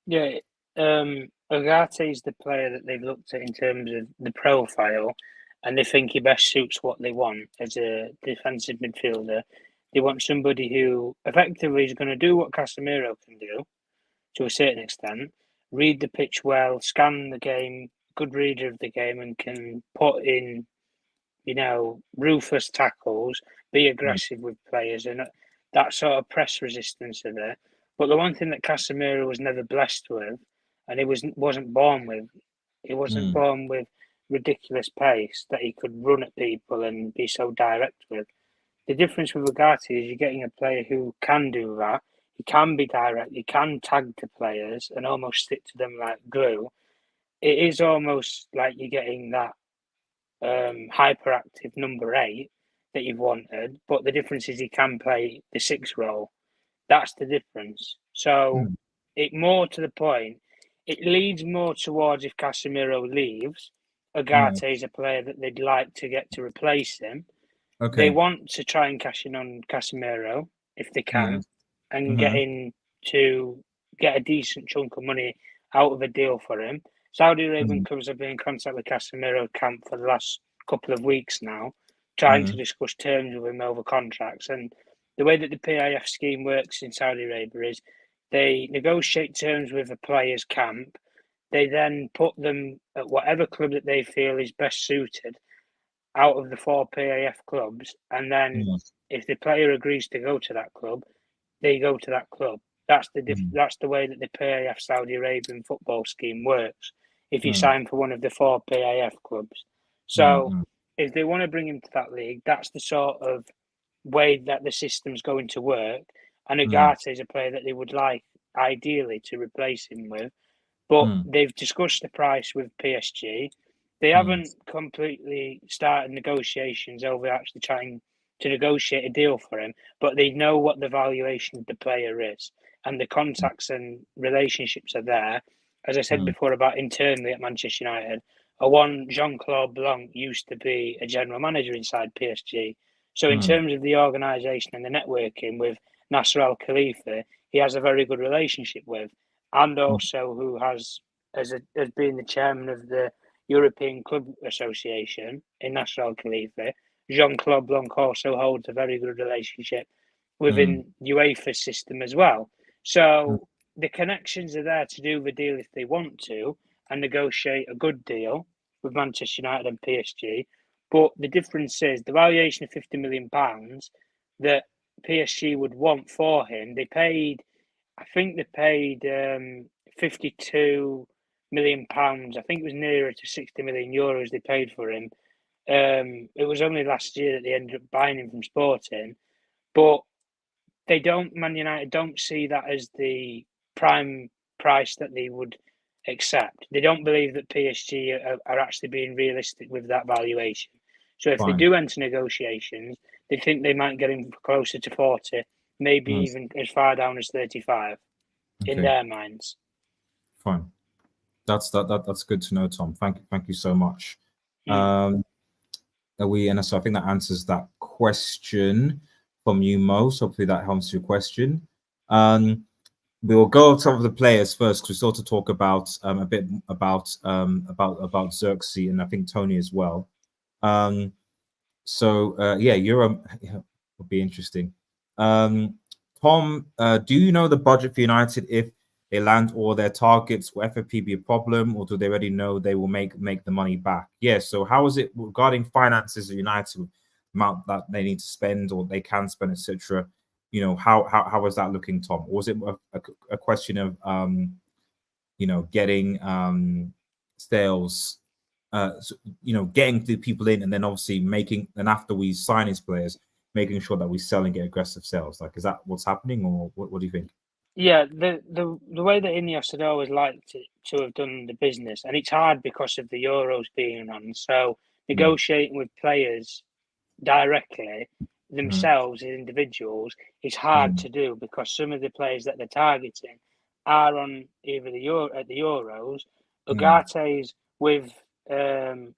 Yeah, Ugarte is the player that they've looked at in terms of the profile, and they think he best suits what they want as a defensive midfielder. They want somebody who effectively is going to do what Casemiro can do to a certain extent, read the pitch well, scan the game, good reader of the game, and can put in, ruthless tackles, be aggressive with players, and that sort of press resistance are there. But the one thing that Casemiro was never blessed with, and he wasn't born with, he wasn't born with ridiculous pace that he could run at people and be so direct with. The difference with Ugarte is you're getting a player who can do that. He can be direct. He can tag to players and almost stick to them like glue. It is almost like you're getting that hyperactive number 8 that you've wanted, but the difference is he can play the 6 role. That's the difference. So it more to the point, it leads more towards if Casemiro leaves, Ugarte is a player that they'd like to get to replace him. Okay. They want to try and cash in on Casemiro if they can, and get a decent chunk of money out of a deal for him. Saudi Arabian clubs have been in contact with Casemiro camp for the last couple of weeks now, trying to discuss terms with him over contracts. And the way that the PIF scheme works in Saudi Arabia is they negotiate terms with a player's camp. They then put them at whatever club that they feel is best suited out of the 4 PAF clubs, and then if the player agrees to go to that club, they go to that club. That's the way that the PAF Saudi Arabian football scheme works. If you sign for one of the 4 PAF clubs, so if they want to bring him to that league, that's the sort of way that the system's going to work. And Ugarte is a player that they would like ideally to replace him with, but they've discussed the price with PSG. They haven't completely started negotiations over actually trying to negotiate a deal for him, but they know what the valuation of the player is, and the contacts and relationships are there. As I said before about internally at Manchester United, Jean-Claude Blanc used to be a general manager inside PSG. So in terms of the organisation and the networking with Nasser Al Khalifa, he has a very good relationship with, and also who has been the chairman of the European Club Association in Nasser Al Khalifa. Jean-Claude Blanc also holds a very good relationship within UEFA's system as well. So the connections are there to do the deal if they want to and negotiate a good deal with Manchester United and PSG. But the difference is the valuation of £50 million that PSG would want for him. I think they paid £52 million. I think it was nearer to 60 million euros they paid for him. It was only last year that they ended up buying him from Sporting, but Man United don't see that as the prime price that they would accept. They don't believe that PSG are actually being realistic with that valuation. So if they do enter negotiations, they think they might get him closer to 40, maybe even as far down as 35 in their minds. Fine. That's good to know, Tom. Thank you so much. So I think that answers that question from you, Mo. So hopefully that helps your question. We will go to some of the players first because we sort of talk about a bit about Zirkzee and I think Tony as well. Euro will be interesting. Tom, do you know the budget for United if they land all their targets? Will FFP be a problem, or do they already know they will make the money back? Yeah. So how is it regarding finances of United, amount that they need to spend or they can spend, etc.? How is that looking, Tom? Or was it a question of getting sales? Getting the people in, and then obviously after we sign his players, making sure that we sell and get aggressive sales. Like, is that what's happening, or what do you think? Yeah, the way that Ineos had always liked to have done the business, and it's hard because of the Euros being on. So negotiating with players directly themselves as individuals is hard to do because some of the players that they're targeting are on either at the Euros, Ugarte's with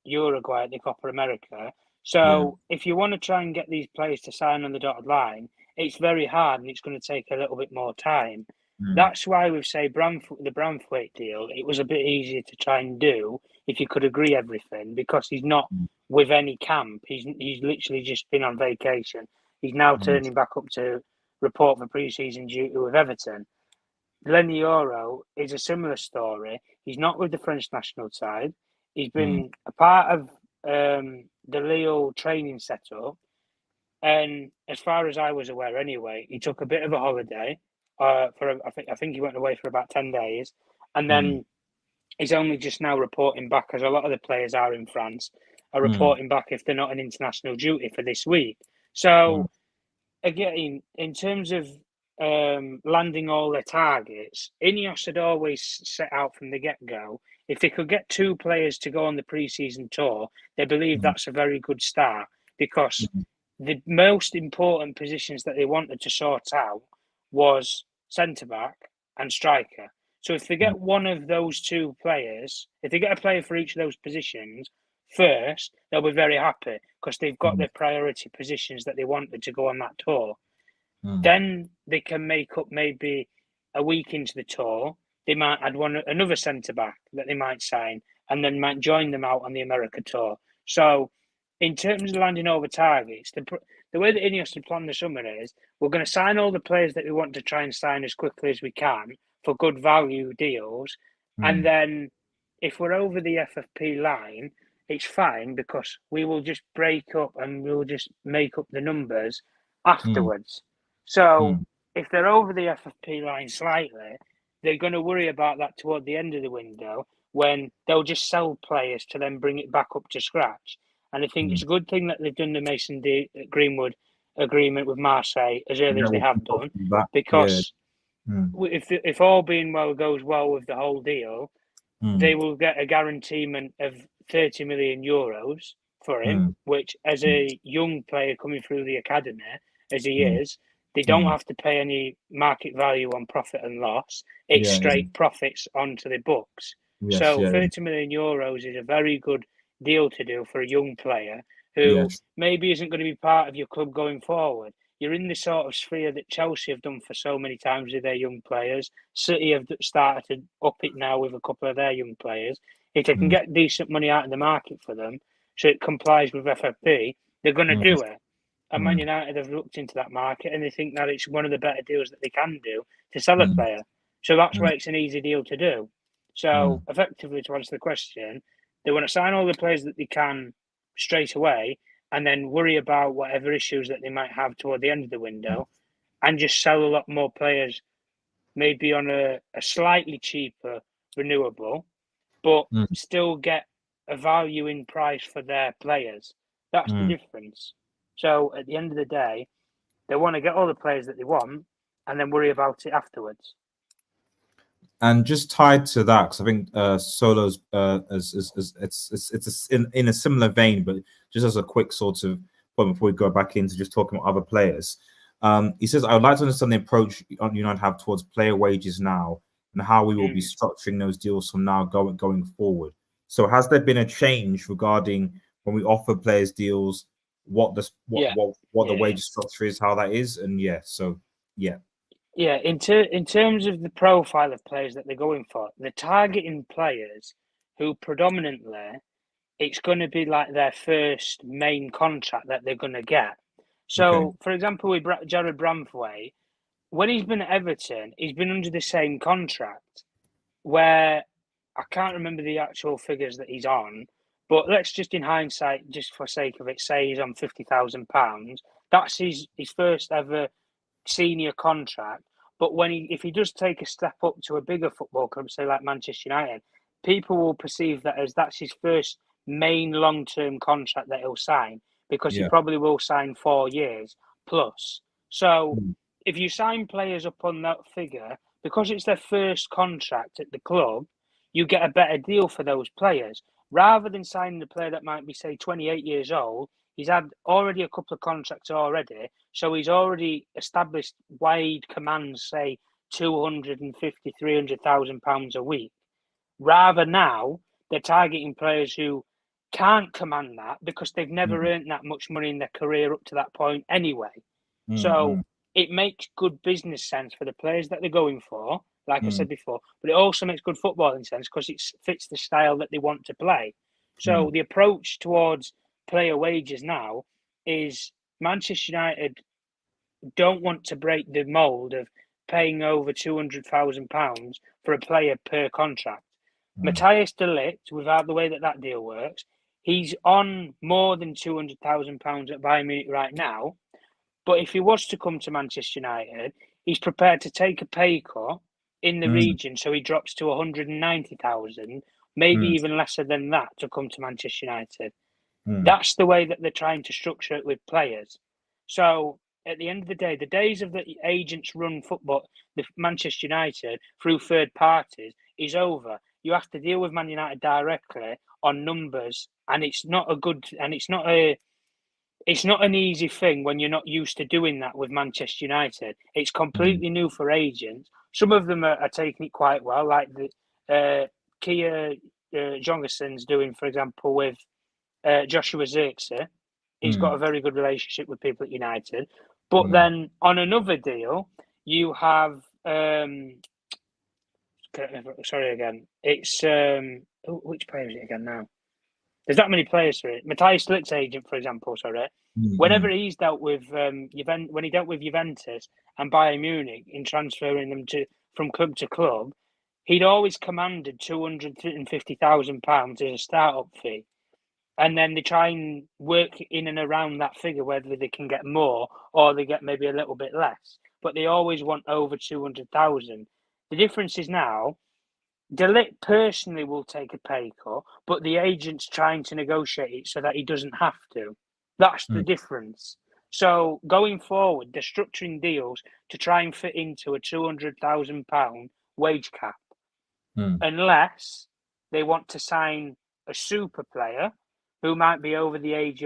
Uruguay at the Copa America. So if you want to try and get these players to sign on the dotted line, it's very hard and it's going to take a little bit more time. That's why we say the Branthwaite deal, it was a bit easier to try and do if you could agree everything, because he's not with any camp. He's literally just been on vacation. He's now turning back up to report for pre-season duty with Everton. Lenny Yoro is a similar story. He's not with the French national side. He's been a part of the Lille training setup. And as far as I was aware anyway, he took a bit of a holiday. I think he went away for about 10 days. And then he's only just now reporting back, as a lot of the players are in France, are reporting back if they're not on international duty for this week. So, again, in terms of landing all their targets, Ineos had always set out from the get-go, if they could get 2 players to go on the pre-season tour, they believe that's a very good start, because the most important positions that they wanted to sort out was centre-back and striker. So if they get one of those 2 players, if they get a player for each of those positions first, they'll be very happy, because they've got their priority positions that they wanted to go on that tour. Then they can make up, maybe a week into the tour, they might add another centre-back that they might sign, and then might join them out on the America tour. So in terms of landing over targets, the way that Ineos had planned the summer is, we're going to sign all the players that we want to try and sign as quickly as we can for good value deals. And then if we're over the FFP line, it's fine, because we will just break up and we'll just make up the numbers afterwards. So if they're over the FFP line slightly, they're going to worry about that toward the end of the window, when they'll just sell players to then bring it back up to scratch. And I think it's a good thing that they've done the Mason Greenwood agreement with Marseille as early as they have done, because if all being well goes well with the whole deal, they will get a guarantee of 30 million euros for him, which, as a young player coming through the academy, as he is, they don't have to pay any market value on profit and loss. It's straight profits onto the books. So 30 million euros is a very good deal to do for a young player who maybe isn't going to be part of your club going forward. You're in the sort of sphere that Chelsea have done for so many times with their young players. City have started to up it now with a couple of their young players. If they can get decent money out in the market for them, so it complies with FFP, they're going to do it. And Man United have looked into that market, and they think that it's one of the better deals that they can do to sell a player. So that's why it's an easy deal to do. So effectively, to answer the question, they want to sign all the players that they can straight away, and then worry about whatever issues that they might have toward the end of the window, and just sell a lot more players, maybe on a slightly cheaper renewable, but still get a value in price for their players. That's the difference. So at the end of the day, they want to get all the players that they want and then worry about it afterwards. And just tied to that, because I think Solo's it's in a similar vein, but just as a quick sort of point before we go back into just talking about other players. He says, I would like to understand the approach United have towards player wages now, and how we will be structuring those deals from now going forward. So has there been a change regarding when we offer players deals, what the wage structure is, how that is? And in terms of the profile of players that they're going for, they're targeting players who predominantly, it's going to be like their first main contract that they're going to get. So, for example, with Jarrad Branthwaite, when he's been at Everton, he's been under the same contract, where I can't remember the actual figures that he's on, but let's just, in hindsight, just for sake of it, say he's on £50,000. That's his first ever senior contract. But if he does take a step up to a bigger football club, say like Manchester United, people will perceive that as that's his first main long-term contract that he'll sign, because he probably will sign 4 years plus. So if you sign players up on that figure, because it's their first contract at the club, you get a better deal for those players. Rather than signing a player that might be, say, 28 years old, he's had already a couple of contracts already, so he's already established wide commands, say, £250,000, £300,000 a week. Rather now, they're targeting players who can't command that because they've never earned that much money in their career up to that point anyway. So it makes good business sense for the players that they're going for, like I said before, but it also makes good footballing sense because it fits the style that they want to play. So the approach towards player wages now is Manchester United don't want to break the mould of paying over £200,000 for a player per contract. Matthias de Ligt, without the way that deal works, he's on more than £200,000 at Bayern Munich right now. But if he was to come to Manchester United, he's prepared to take a pay cut in the region, so he drops to 190,000, maybe even lesser than that, to come to Manchester United. That's the way that they're trying to structure it with players. So at the end of the day, the days of the agents run football, the Manchester United through third parties, is over. You have to deal with Man United directly on numbers, and it's not an easy thing when you're not used to doing that with Manchester United. It's completely new for agents. Some of them are taking it quite well, like the Kia Jongerson's doing, for example, with Joshua Zirkzee. He's got a very good relationship with people at United. But then on another deal, you have sorry again. It's which player is it again now? There's that many players for it. Matthias Licht's agent, for example, sorry. Whenever he's dealt with when he dealt with Juventus and Bayern Munich in transferring them from club to club, he'd always commanded £250,000 as a start-up fee. And then they try and work in and around that figure, whether they can get more or they get maybe a little bit less. But they always want over 200,000. The difference is now, De Ligt personally will take a pay cut, but the agent's trying to negotiate it so that he doesn't have to. That's the difference. So going forward, they're structuring deals to try and fit into a £200,000 wage cap, unless they want to sign a super player who might be out of the age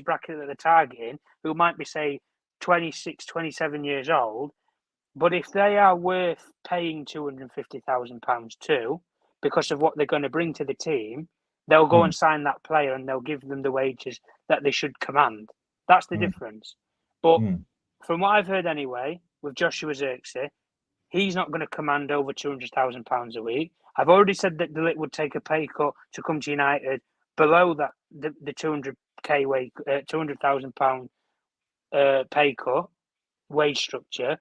bracket that they're targeting, who might be, say, 26, 27 years old. But if they are worth paying £250,000 to, because of what they're going to bring to the team, they'll go and sign that player and they'll give them the wages that they should command. That's the difference. But from what I've heard anyway, with Joshua Zirkzee, he's not going to command over £200,000 a week. I've already said that De Ligt would take a pay cut to come to United below that the £200,000 pay cut wage structure.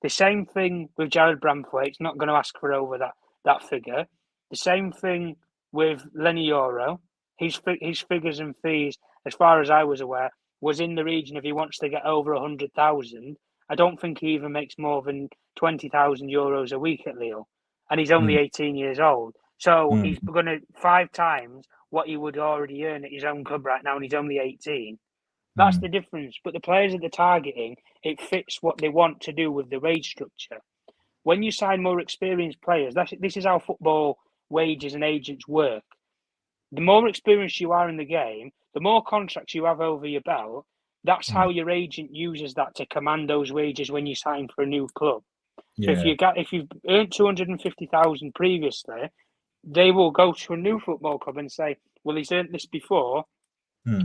The same thing with Jarrad Branthwaite. It's not going to ask for over that figure. The same thing with Lenny Yoro. His figures and fees, as far as I was aware, was in the region if he wants to get over 100,000. I don't think he even makes more than 20,000 euros a week at Lille, and he's only 18 years old. So he's going to 5 times what he would already earn at his own club right now, and he's only 18. That's the difference. But the players that they're targeting, it fits what they want to do with the wage structure. When you sign more experienced players, this is how football wages and agents work. The more experienced you are in the game, the more contracts you have over your belt, that's how your agent uses that to command those wages when you sign for a new club. So if you've earned 250,000 previously, they will go to a new football club and say, well, he's earned this before.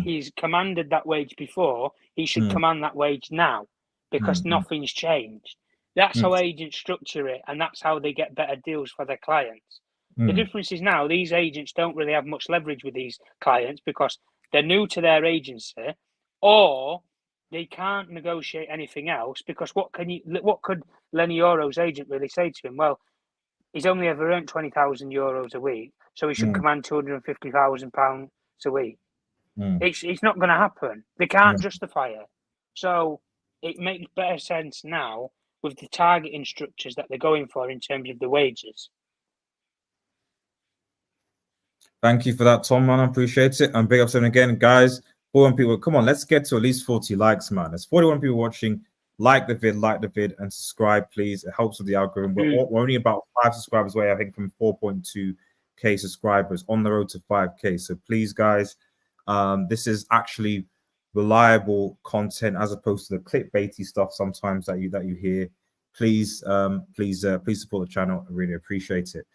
He's commanded that wage before. He should command that wage now because nothing's changed. That's how agents structure it, and that's how they get better deals for their clients. The difference is now these agents don't really have much leverage with these clients because they're new to their agency, or they can't negotiate anything else because what could Lenny Yoro's agent really say to him? Well, he's only ever earned €20,000 a week, so he should command £250,000 a week. It's not going to happen. They can't justify it. So it makes better sense now with the targeting structures that they're going for in terms of the wages. Thank you for that, Tom, man. I appreciate it. And big up to them again, guys. 41 people. Come on, let's get to at least 40 likes, man. There's 41 people watching. Like the vid, and subscribe, please. It helps with the algorithm. We're only about 5 subscribers away, I think, from 4.2k subscribers, on the road to 5k. So please, guys, this is actually reliable content as opposed to the clickbaity stuff sometimes that you hear. Please support the channel. I really appreciate it.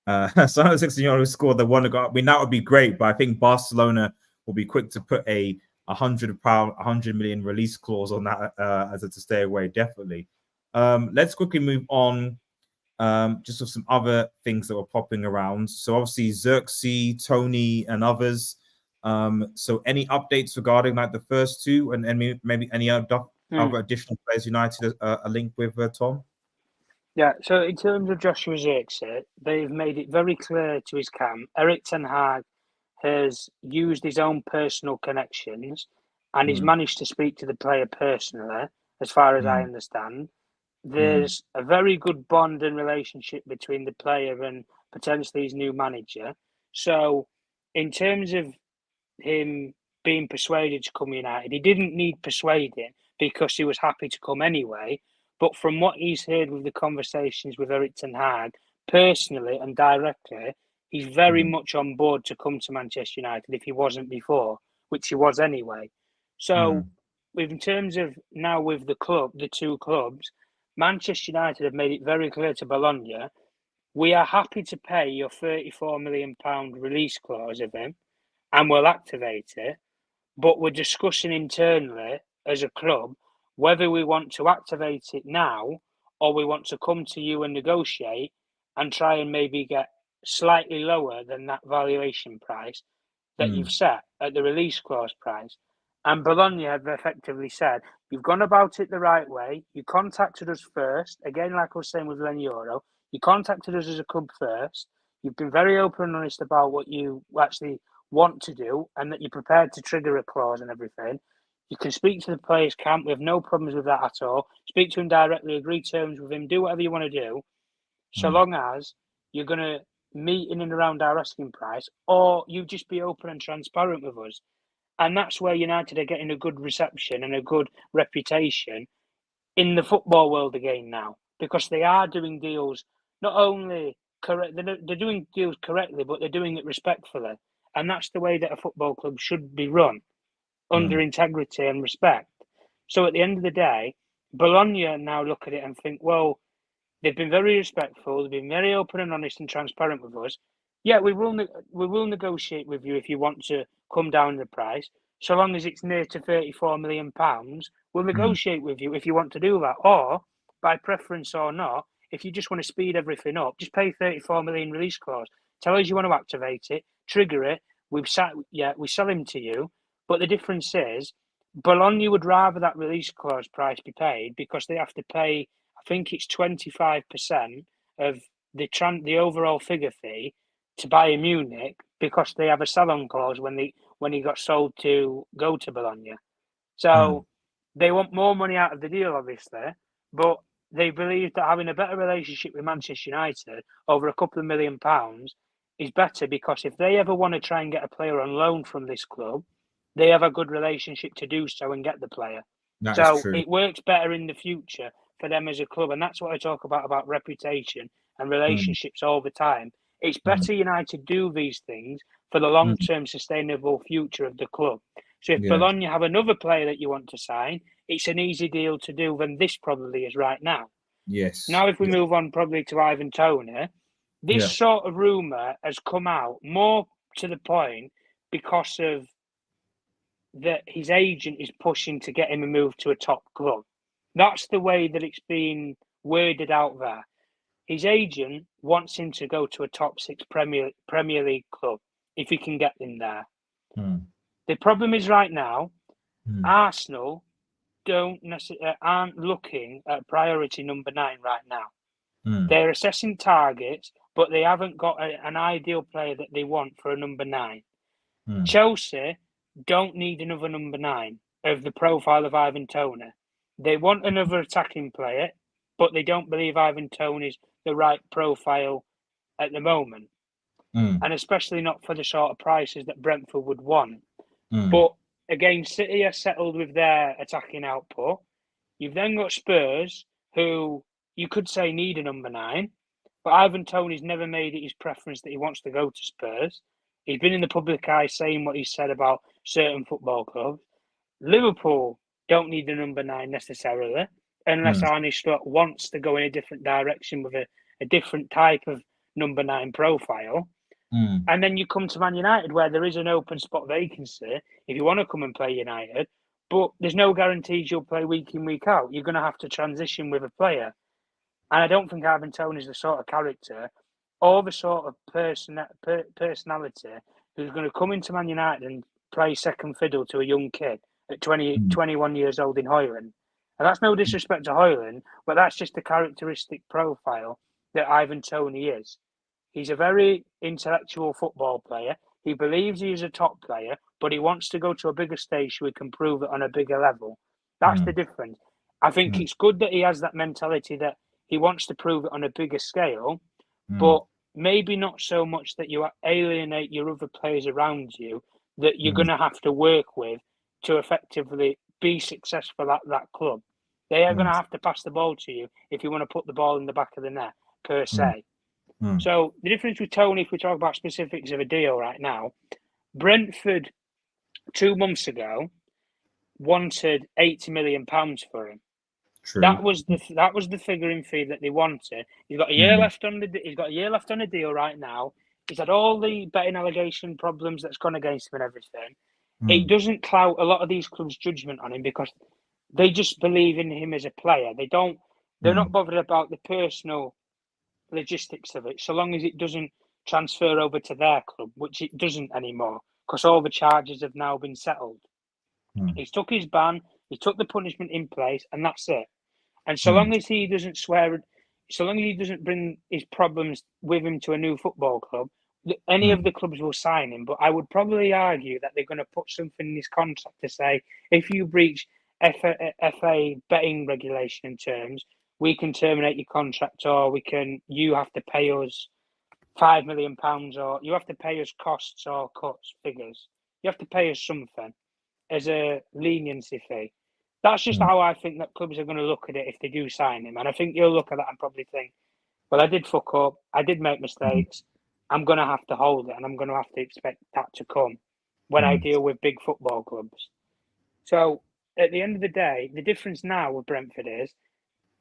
So 16-year-old who scored the one goal. I mean, that would be great, but I think Barcelona will be quick to put a £100 million release clause on that as a to stay away. Definitely. Let's quickly move on. Just with some other things that were popping around. So obviously Zirkzee, Tony, and others. So any updates regarding like the first two, and maybe any other additional players United are linked with, Tom? Yeah, so in terms of Joshua Zirkzee, they've made it very clear to his camp. Erik ten Hag has used his own personal connections and he's managed to speak to the player personally, as far as I understand. There's a very good bond and relationship between the player and potentially his new manager. So, in terms of him being persuaded to come United, he didn't need persuading because he was happy to come anyway. But from what he's heard with the conversations with Erik ten Hag, personally and directly, he's very much on board to come to Manchester United if he wasn't before, which he was anyway. So, in terms of now with the club, the two clubs, Manchester United have made it very clear to Bologna, we are happy to pay your £34 million release clause of him and we'll activate it. But we're discussing internally as a club whether we want to activate it now or we want to come to you and negotiate and try and maybe get slightly lower than that valuation price that you've set at the release clause price. And Bologna have effectively said, you've gone about it the right way. You contacted us first. Again, like I was saying with Lenny Yoro, you contacted us as a club first. You've been very open and honest about what you actually want to do and that you're prepared to trigger a clause and everything. You can speak to the players' camp. We have no problems with that at all. Speak to him directly, agree terms with him, do whatever you want to do, so long as you're going to meet in and around our asking price, or you just be open and transparent with us. And that's where United are getting a good reception and a good reputation in the football world again now, because they are doing deals not only correct, they're doing deals correctly, but they're doing it respectfully. And that's the way that a football club should be run, under integrity and respect. So at the end of the day, Bologna now look at it and think, well, they've been very respectful, they've been very open and honest and transparent with us. Yeah, we will negotiate with you if you want to come down the price, so long as it's near to £34 million. We'll negotiate with you if you want to do that, or by preference or not, if you just want to speed everything up, just pay 34 million release clause. Tell us you want to activate it, trigger it. We sell him to you, but the difference is Bologna would rather that release clause price be paid because they have to pay, I think it's 25% of the overall figure fee to Bayern Munich because they have a sell-on clause when he got sold to go to Bologna. So they want more money out of the deal, obviously, but they believe that having a better relationship with Manchester United over a couple of £1 million is better because if they ever want to try and get a player on loan from this club, they have a good relationship to do so and get the player. So it works better in the future for them as a club. And that's what I talk about reputation and relationships all the time. It's better United do these things for the long-term sustainable future of the club. So if Bologna have another player that you want to sign, it's an easy deal to do than this probably is right now. Yes. Now, if we move on probably to Ivan Toney, this sort of rumour has come out more to the point because of that his agent is pushing to get him a move to a top club. That's the way that it's been worded out there. His agent wants him to go to a top 6 Premier League club if he can get him there. The problem is right now, Arsenal aren't looking at priority number 9 right now. They're assessing targets, but they haven't got an ideal player that they want for a number 9. Chelsea don't need another number 9 of the profile of Ivan Toney. They want another attacking player, but they don't believe Ivan Toney's the right profile at the moment. And especially not for the sort of prices that Brentford would want. But again, City are settled with their attacking output. You've then got Spurs, who you could say need a number 9, but Ivan Toney's never made it his preference that he wants to go to Spurs. He's been in the public eye saying what he said about certain football clubs. Liverpool don't need the number 9 necessarily, unless Arne Slot wants to go in a different direction with a different type of number 9 profile. And then you come to Man United, where there is an open spot vacancy if you want to come and play United, but there's no guarantees you'll play week in, week out. You're going to have to transition with a player. And I don't think Ivan Toney is the sort of character or the sort of personality who's going to come into Man United and play second fiddle to a young kid at 21 years old in Hoyland. And that's no disrespect to Hoyland, but that's just the characteristic profile that Ivan Toney is. He's a very intellectual football player. He believes he is a top player, but he wants to go to a bigger stage so he can prove it on a bigger level. That's the difference. I think it's good that he has that mentality that he wants to prove it on a bigger scale, but maybe not so much that you alienate your other players around you that you're going to have to work with to effectively be successful at that club. They are going to have to pass the ball to you if you want to put the ball in the back of the net, per se. So the difference with Toney, if we talk about specifics of a deal right now, Brentford 2 months ago wanted £80 million for him. True. That was the figuring fee that they wanted. He's got a year left on the deal right now. He's had all the betting allegation problems that's gone against him and everything. It doesn't cloud a lot of these clubs' judgment on him because they just believe in him as a player. They're not bothered about the personal logistics of it, so long as it doesn't transfer over to their club, which it doesn't anymore, because all the charges have now been settled. He's took his ban, he took the punishment in place, and that's it. And so long as he doesn't so long as he doesn't bring his problems with him to a new football club, any of the clubs will sign him. But I would probably argue that they're going to put something in his contract to say, if you breach FA betting regulation and terms, we can terminate your contract, or you have to pay us £5 million, or you have to pay us costs or cuts figures. You have to pay us something as a leniency fee. That's just how I think that clubs are going to look at it if they do sign him. And I think you'll look at that and probably think, well, I did fuck up. I did make mistakes. I'm going to have to hold it, and I'm going to have to expect that to come when I deal with big football clubs. So at the end of the day, the difference now with Brentford is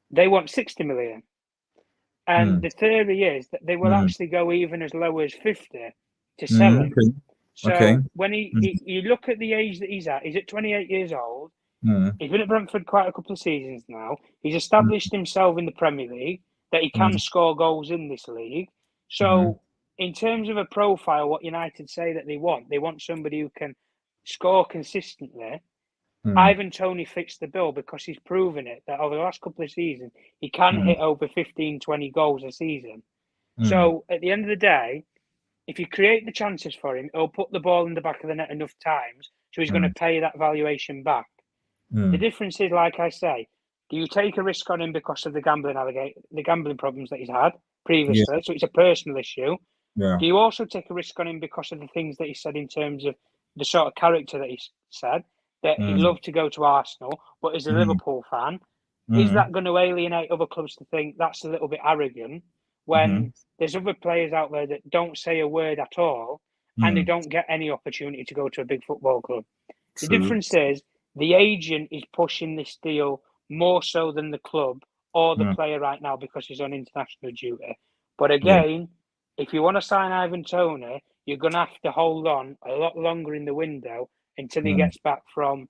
they want 60 million. And the theory is that they will actually go even as low as 50 to sell him. So when you look at the age that he's at 28 years old. He's been at Brentford quite a couple of seasons now. He's established himself in the Premier League, that he can score goals in this league. So in terms of a profile, what United say that they want somebody who can score consistently. Ivan Toney fits the bill because he's proven it that over the last couple of seasons, he can hit over 15, 20 goals a season. So at the end of the day, if you create the chances for him, he'll put the ball in the back of the net enough times, so he's going to pay that valuation back. The difference is, like I say, do you take a risk on him because of the gambling problems that he's had previously? So it's a personal issue. Do you also take a risk on him because of the things that he said in terms of the sort of character that he said, that he'd love to go to Arsenal, but as a Liverpool fan, is that going to alienate other clubs to think that's a little bit arrogant when there's other players out there that don't say a word at all and they don't get any opportunity to go to a big football club? True. The difference is the agent is pushing this deal more so than the club or the player right now because he's on international duty. But again, if you want to sign Ivan Toney, you're going to have to hold on a lot longer in the window until he gets back from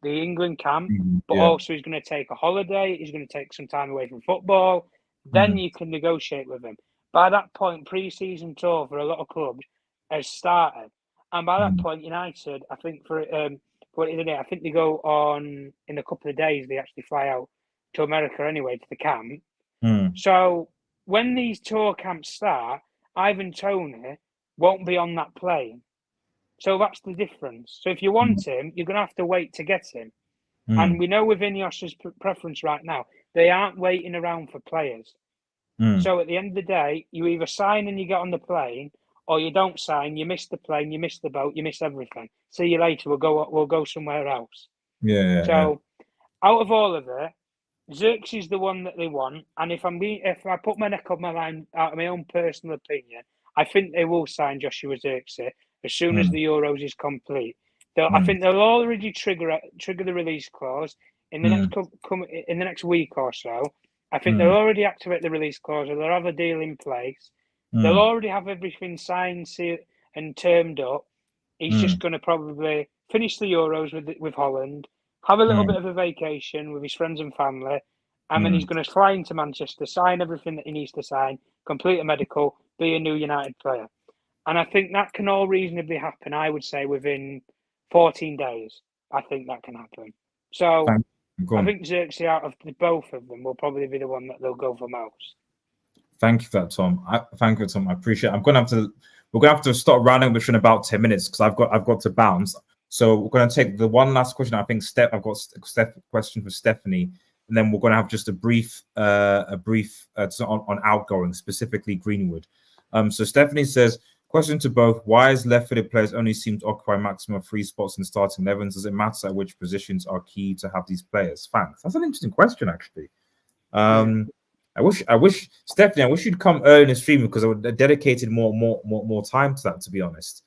the England camp. But also he's going to take a holiday. He's going to take some time away from football. Then you can negotiate with him. By that point, pre-season tour for a lot of clubs has started. And by that point, United, I think I think they go on in a couple of days. They actually fly out to America anyway, to the camp. So when these tour camps start, Ivan Toney won't be on that plane. So that's the difference. So if you want him, you're going to have to wait to get him. And we know with Ineos's preference right now, they aren't waiting around for players. So at the end of the day, you either sign and you get on the plane, or you don't sign, you miss the plane, you miss the boat, you miss everything. See you later, we'll go somewhere else. So out of all of it, Zirkzee is the one that they want. And if I put my neck on my line out of my own personal opinion, I think they will sign Joshua Zirkzee as soon as the Euros is complete. I think they'll already trigger the release clause in the next week or so. I think they'll already activate the release clause, or they'll have a deal in place. They'll already have everything signed and termed up. He's just going to probably finish the Euros with Holland, have a little bit of a vacation with his friends and family, and then he's going to fly into Manchester, sign everything that he needs to sign, complete a medical, be a new United player. And I think that can all reasonably happen, I would say, within 14 days. I think that can happen. So I think Zirkzee, out of the both of them, will probably be the one that they'll go for most. Thank you for that, Tom. Thank you, Tom. I appreciate it. We're gonna have to start rounding within about 10 minutes because I've got to bounce. So we're gonna take the one last question. I think I've got a question for Stephanie, and then we're gonna have just a brief on outgoing, specifically Greenwood. So Stephanie says, question to both: why is left-footed players only seem to occupy maximum 3 spots in starting 11s? Does it matter at which positions are key to have these players? Thanks. That's an interesting question, actually. I wish Stephanie, I wish you'd come early in the stream because I would have dedicated more time to that, to be honest.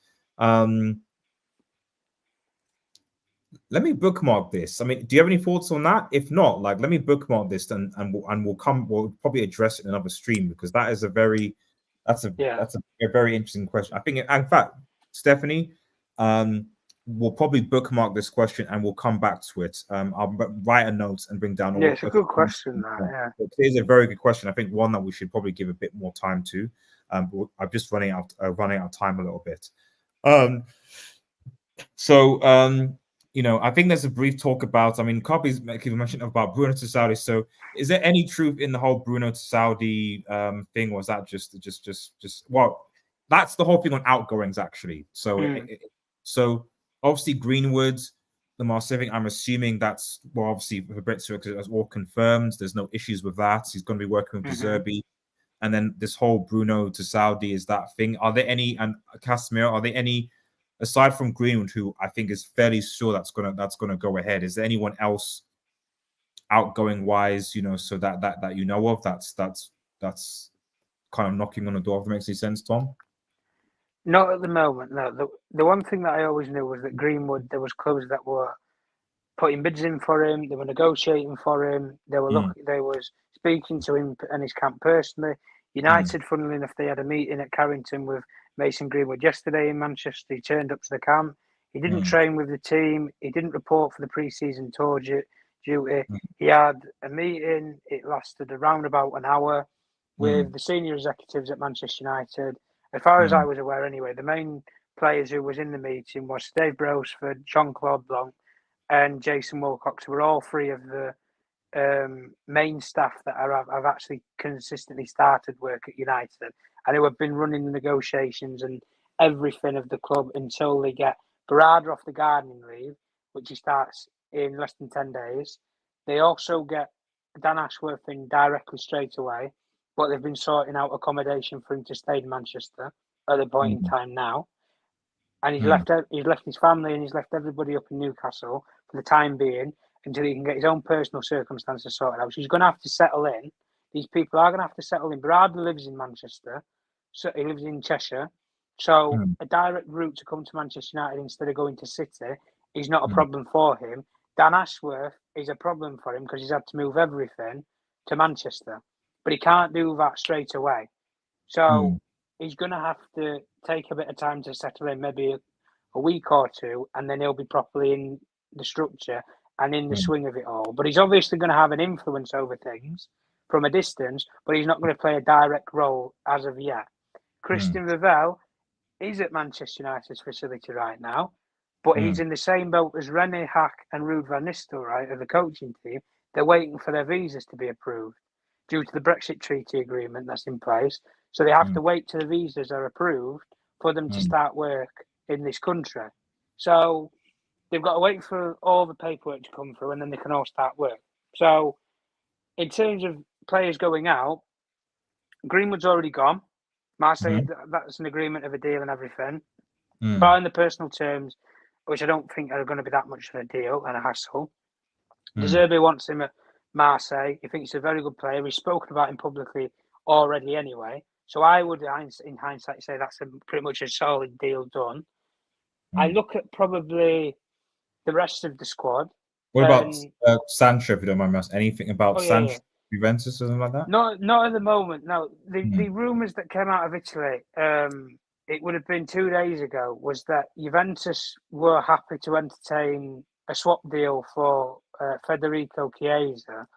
Let me bookmark this. I mean, do you have any thoughts on that? If not, like, let me bookmark this and we'll probably address it in another stream because that is a very interesting question. I think, in fact, Stephanie, we'll probably bookmark this question and we'll come back to it. I'll write a note and bring down. It's a good question. It is a very good question. I think one that we should probably give a bit more time to. But I'm just running out of time a little bit. I think there's a brief talk about. I mean, Kobe's making mention about Bruno to Saudi. So, is there any truth in the whole Bruno to Saudi thing? Or was that just? Well, that's the whole thing on outgoings, actually. So, obviously Greenwood, the Marseille thing, I'm assuming that's obviously Fabrizio because it's all confirmed. There's no issues with that. He's going to be working with Zirkzee. And then this whole Bruno to Saudi is that thing. Are there any, and Casemiro, are there any, aside from Greenwood, who I think is fairly sure that's gonna go ahead? Is there anyone else outgoing wise, so that you know of that's kind of knocking on the door? If that makes any sense, Tom? Not at the moment, no. The one thing that I always knew was that Greenwood, there was clubs that were putting bids in for him, they were negotiating for him, they was speaking to him and his camp personally. United, funnily enough, they had a meeting at Carrington with Mason Greenwood yesterday in Manchester. He turned up to the camp. He didn't train with the team. He didn't report for the pre-season tour duty. He had a meeting. It lasted around about an hour with the senior executives at Manchester United. As far as I was aware anyway, the main players who was in the meeting was Dave Brosford, Jean-Claude Blanc, and Jason Wilcox, who were all three of the main staff that have actually consistently started work at United and who have been running the negotiations and everything of the club until they get Berardi off the gardening leave, which he starts in less than 10 days. They also get Dan Ashworth in directly straight away, but they've been sorting out accommodation for him to stay in Manchester at the point in time now. And he's left his family and he's left everybody up in Newcastle for the time being until he can get his own personal circumstances sorted out. So he's going to have to settle in. These people are going to have to settle in. Berardi lives in Manchester, so he lives in Cheshire. So a direct route to come to Manchester United instead of going to City is not a problem for him. Dan Ashworth is a problem for him because he's had to move everything to Manchester. But he can't do that straight away. So he's going to have to take a bit of time to settle in, maybe a week or two, and then he'll be properly in the structure and in the swing of it all. But he's obviously going to have an influence over things from a distance, but he's not going to play a direct role as of yet. Christian Vivel is at Manchester United's facility right now, but he's in the same boat as René Hack and Ruud van Nistelrooy of the coaching team. They're waiting for their visas to be approved due to the Brexit treaty agreement that's in place. So they have to wait till the visas are approved for them to start work in this country. So they've got to wait for all the paperwork to come through and then they can all start work. So in terms of players going out, Greenwood's already gone. Marseille, that's an agreement of a deal and everything. But in the personal terms, which I don't think are going to be that much of a deal and a hassle, Zirkzee wants him at Marseille. He thinks he's a very good player. He's spoken about him publicly already anyway. So I would, in hindsight, say that's pretty much a solid deal done. I look at probably the rest of the squad. What about Sancho, if you don't mind me asking? Anything about Sancho? Juventus or something like that? Not at the moment. No, the rumours that came out of Italy, it would have been 2 days ago, was that Juventus were happy to entertain a swap deal for Federico Chiesa.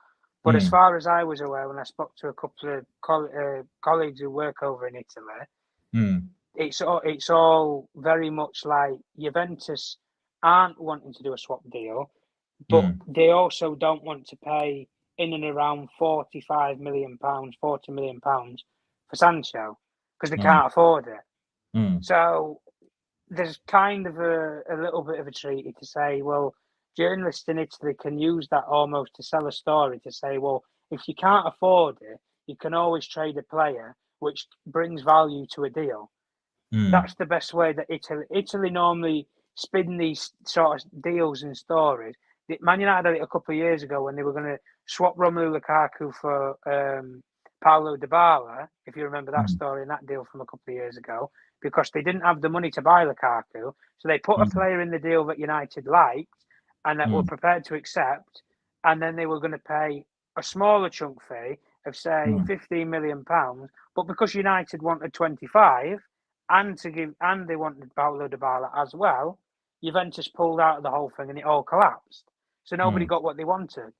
But as far as I was aware, when I spoke to a couple of colleagues who work over in Italy, it's all very much like Juventus aren't wanting to do a swap deal, but they also don't want to pay in and around £45 million, £40 million for Sancho because they can't afford it. So there's kind of a little bit of a treaty to say, well, journalists in Italy can use that almost to sell a story to say, well, if you can't afford it, you can always trade a player, which brings value to a deal. That's the best way that Italy normally spin these sort of deals and stories. Man United did it a couple of years ago when they were going to swap Romelu Lukaku for Paulo Dybala, if you remember that story and that deal from a couple of years ago, because they didn't have the money to buy Lukaku. So they put a player in the deal that United liked and that were prepared to accept, and then they were going to pay a smaller chunk fee of, say, £15 million. But because United wanted 25 and they wanted Paulo Dybala as well, Juventus pulled out of the whole thing and it all collapsed. So nobody got what they wanted.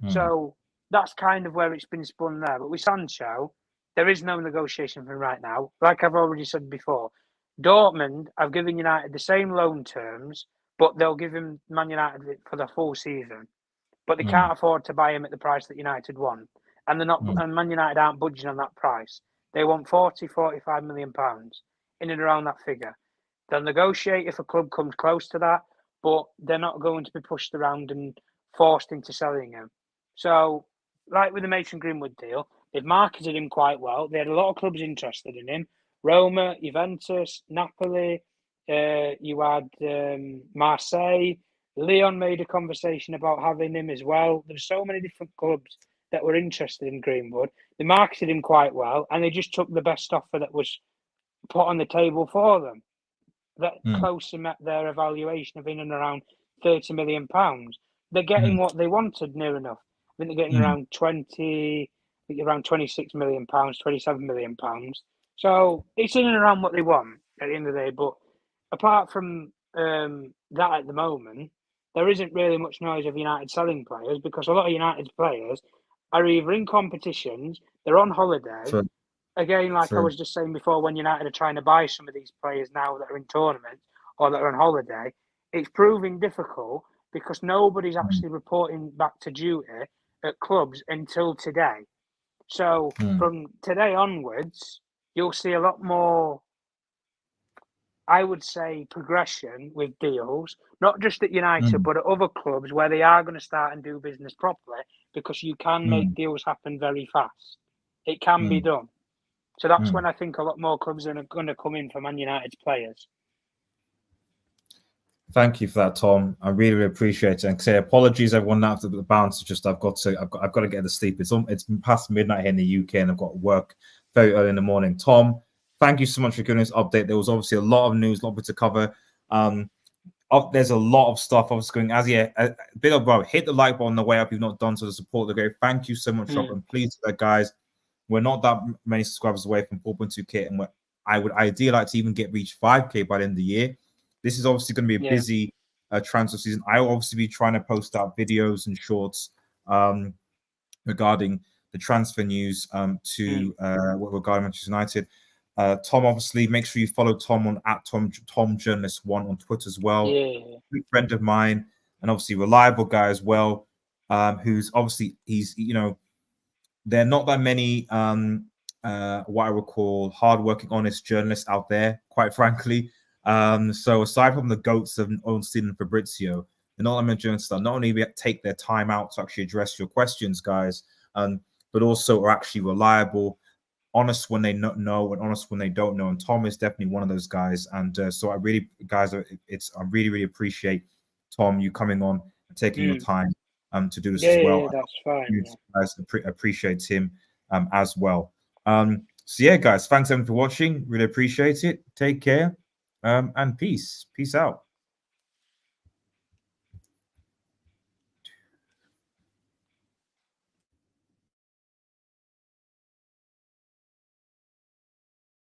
So that's kind of where it's been spun there. But with Sancho, there is no negotiation for him right now. Like I've already said before, Dortmund have given United the same loan terms, but they'll give him Man United for the full season. But they can't afford to buy him at the price that United want. And they're not. And Man United aren't budging on that price. They want £45 million in and around that figure. They'll negotiate if a club comes close to that, but they're not going to be pushed around and forced into selling him. So, like with the Mason Greenwood deal, they've marketed him quite well. They had a lot of clubs interested in him. Roma, Juventus, Napoli, you had Marseille. Lyon made a conversation about having him as well. There's so many different clubs that were interested in Greenwood. They marketed him quite well, and they just took the best offer that was put on the table for them. That closer met their evaluation of in and around £30 million. They're getting what they wanted near enough. I think they're getting around around £26 million, £27 million. So it's in and around what they want at the end of the day. But apart from that at the moment, there isn't really much noise of United selling players because a lot of United's players are either in competitions, they're on holiday. Again, like I was just saying before, when United are trying to buy some of these players now that are in tournaments or that are on holiday, it's proving difficult because nobody's actually reporting back to duty at clubs until today. So from today onwards, you'll see a lot more, I would say, progression with deals, not just at United, but at other clubs where they are going to start and do business properly because you can make deals happen very fast. It can be done. So that's when I think a lot more clubs are going to come in for Man United's players. Thank you for that, Tom. I really, really appreciate it. And say apologies, everyone. Now after the bounce, just I've got to get to sleep. It's past midnight here in the UK, and I've got work very early in the morning. Tom, thank you so much for giving us an update. There was obviously a lot of news, a lot to cover. There's a lot of stuff obviously going. Big up, bro. Hit the like button on the way up. If you've not done so to support the game. Thank you so much, Rob. And please, guys. We're not that many subscribers away from 4.2K, and I would ideally like to even reach 5K by the end of the year. This is obviously going to be a busy transfer season. I will obviously be trying to post out videos and shorts regarding the transfer news regarding Manchester United. Tom, obviously, make sure you follow Tom on @TomJournalist1 on Twitter as well. Good friend of mine, and obviously reliable guy as well. Who's obviously there are not that many what I would call hardworking, honest journalists out there, quite frankly. So aside from the goats of Ornstein and Fabrizio, they're not that many journalists that not only take their time out to actually address your questions, guys, but also are actually reliable, honest when they know, and honest when they don't know. And Tom is definitely one of those guys. And so I really really appreciate Tom you coming on and taking your time to do this as well. Yeah, that's fine. Guys appreciate him as well. So yeah, guys, thanks everyone for watching. Really appreciate it. Take care and peace out.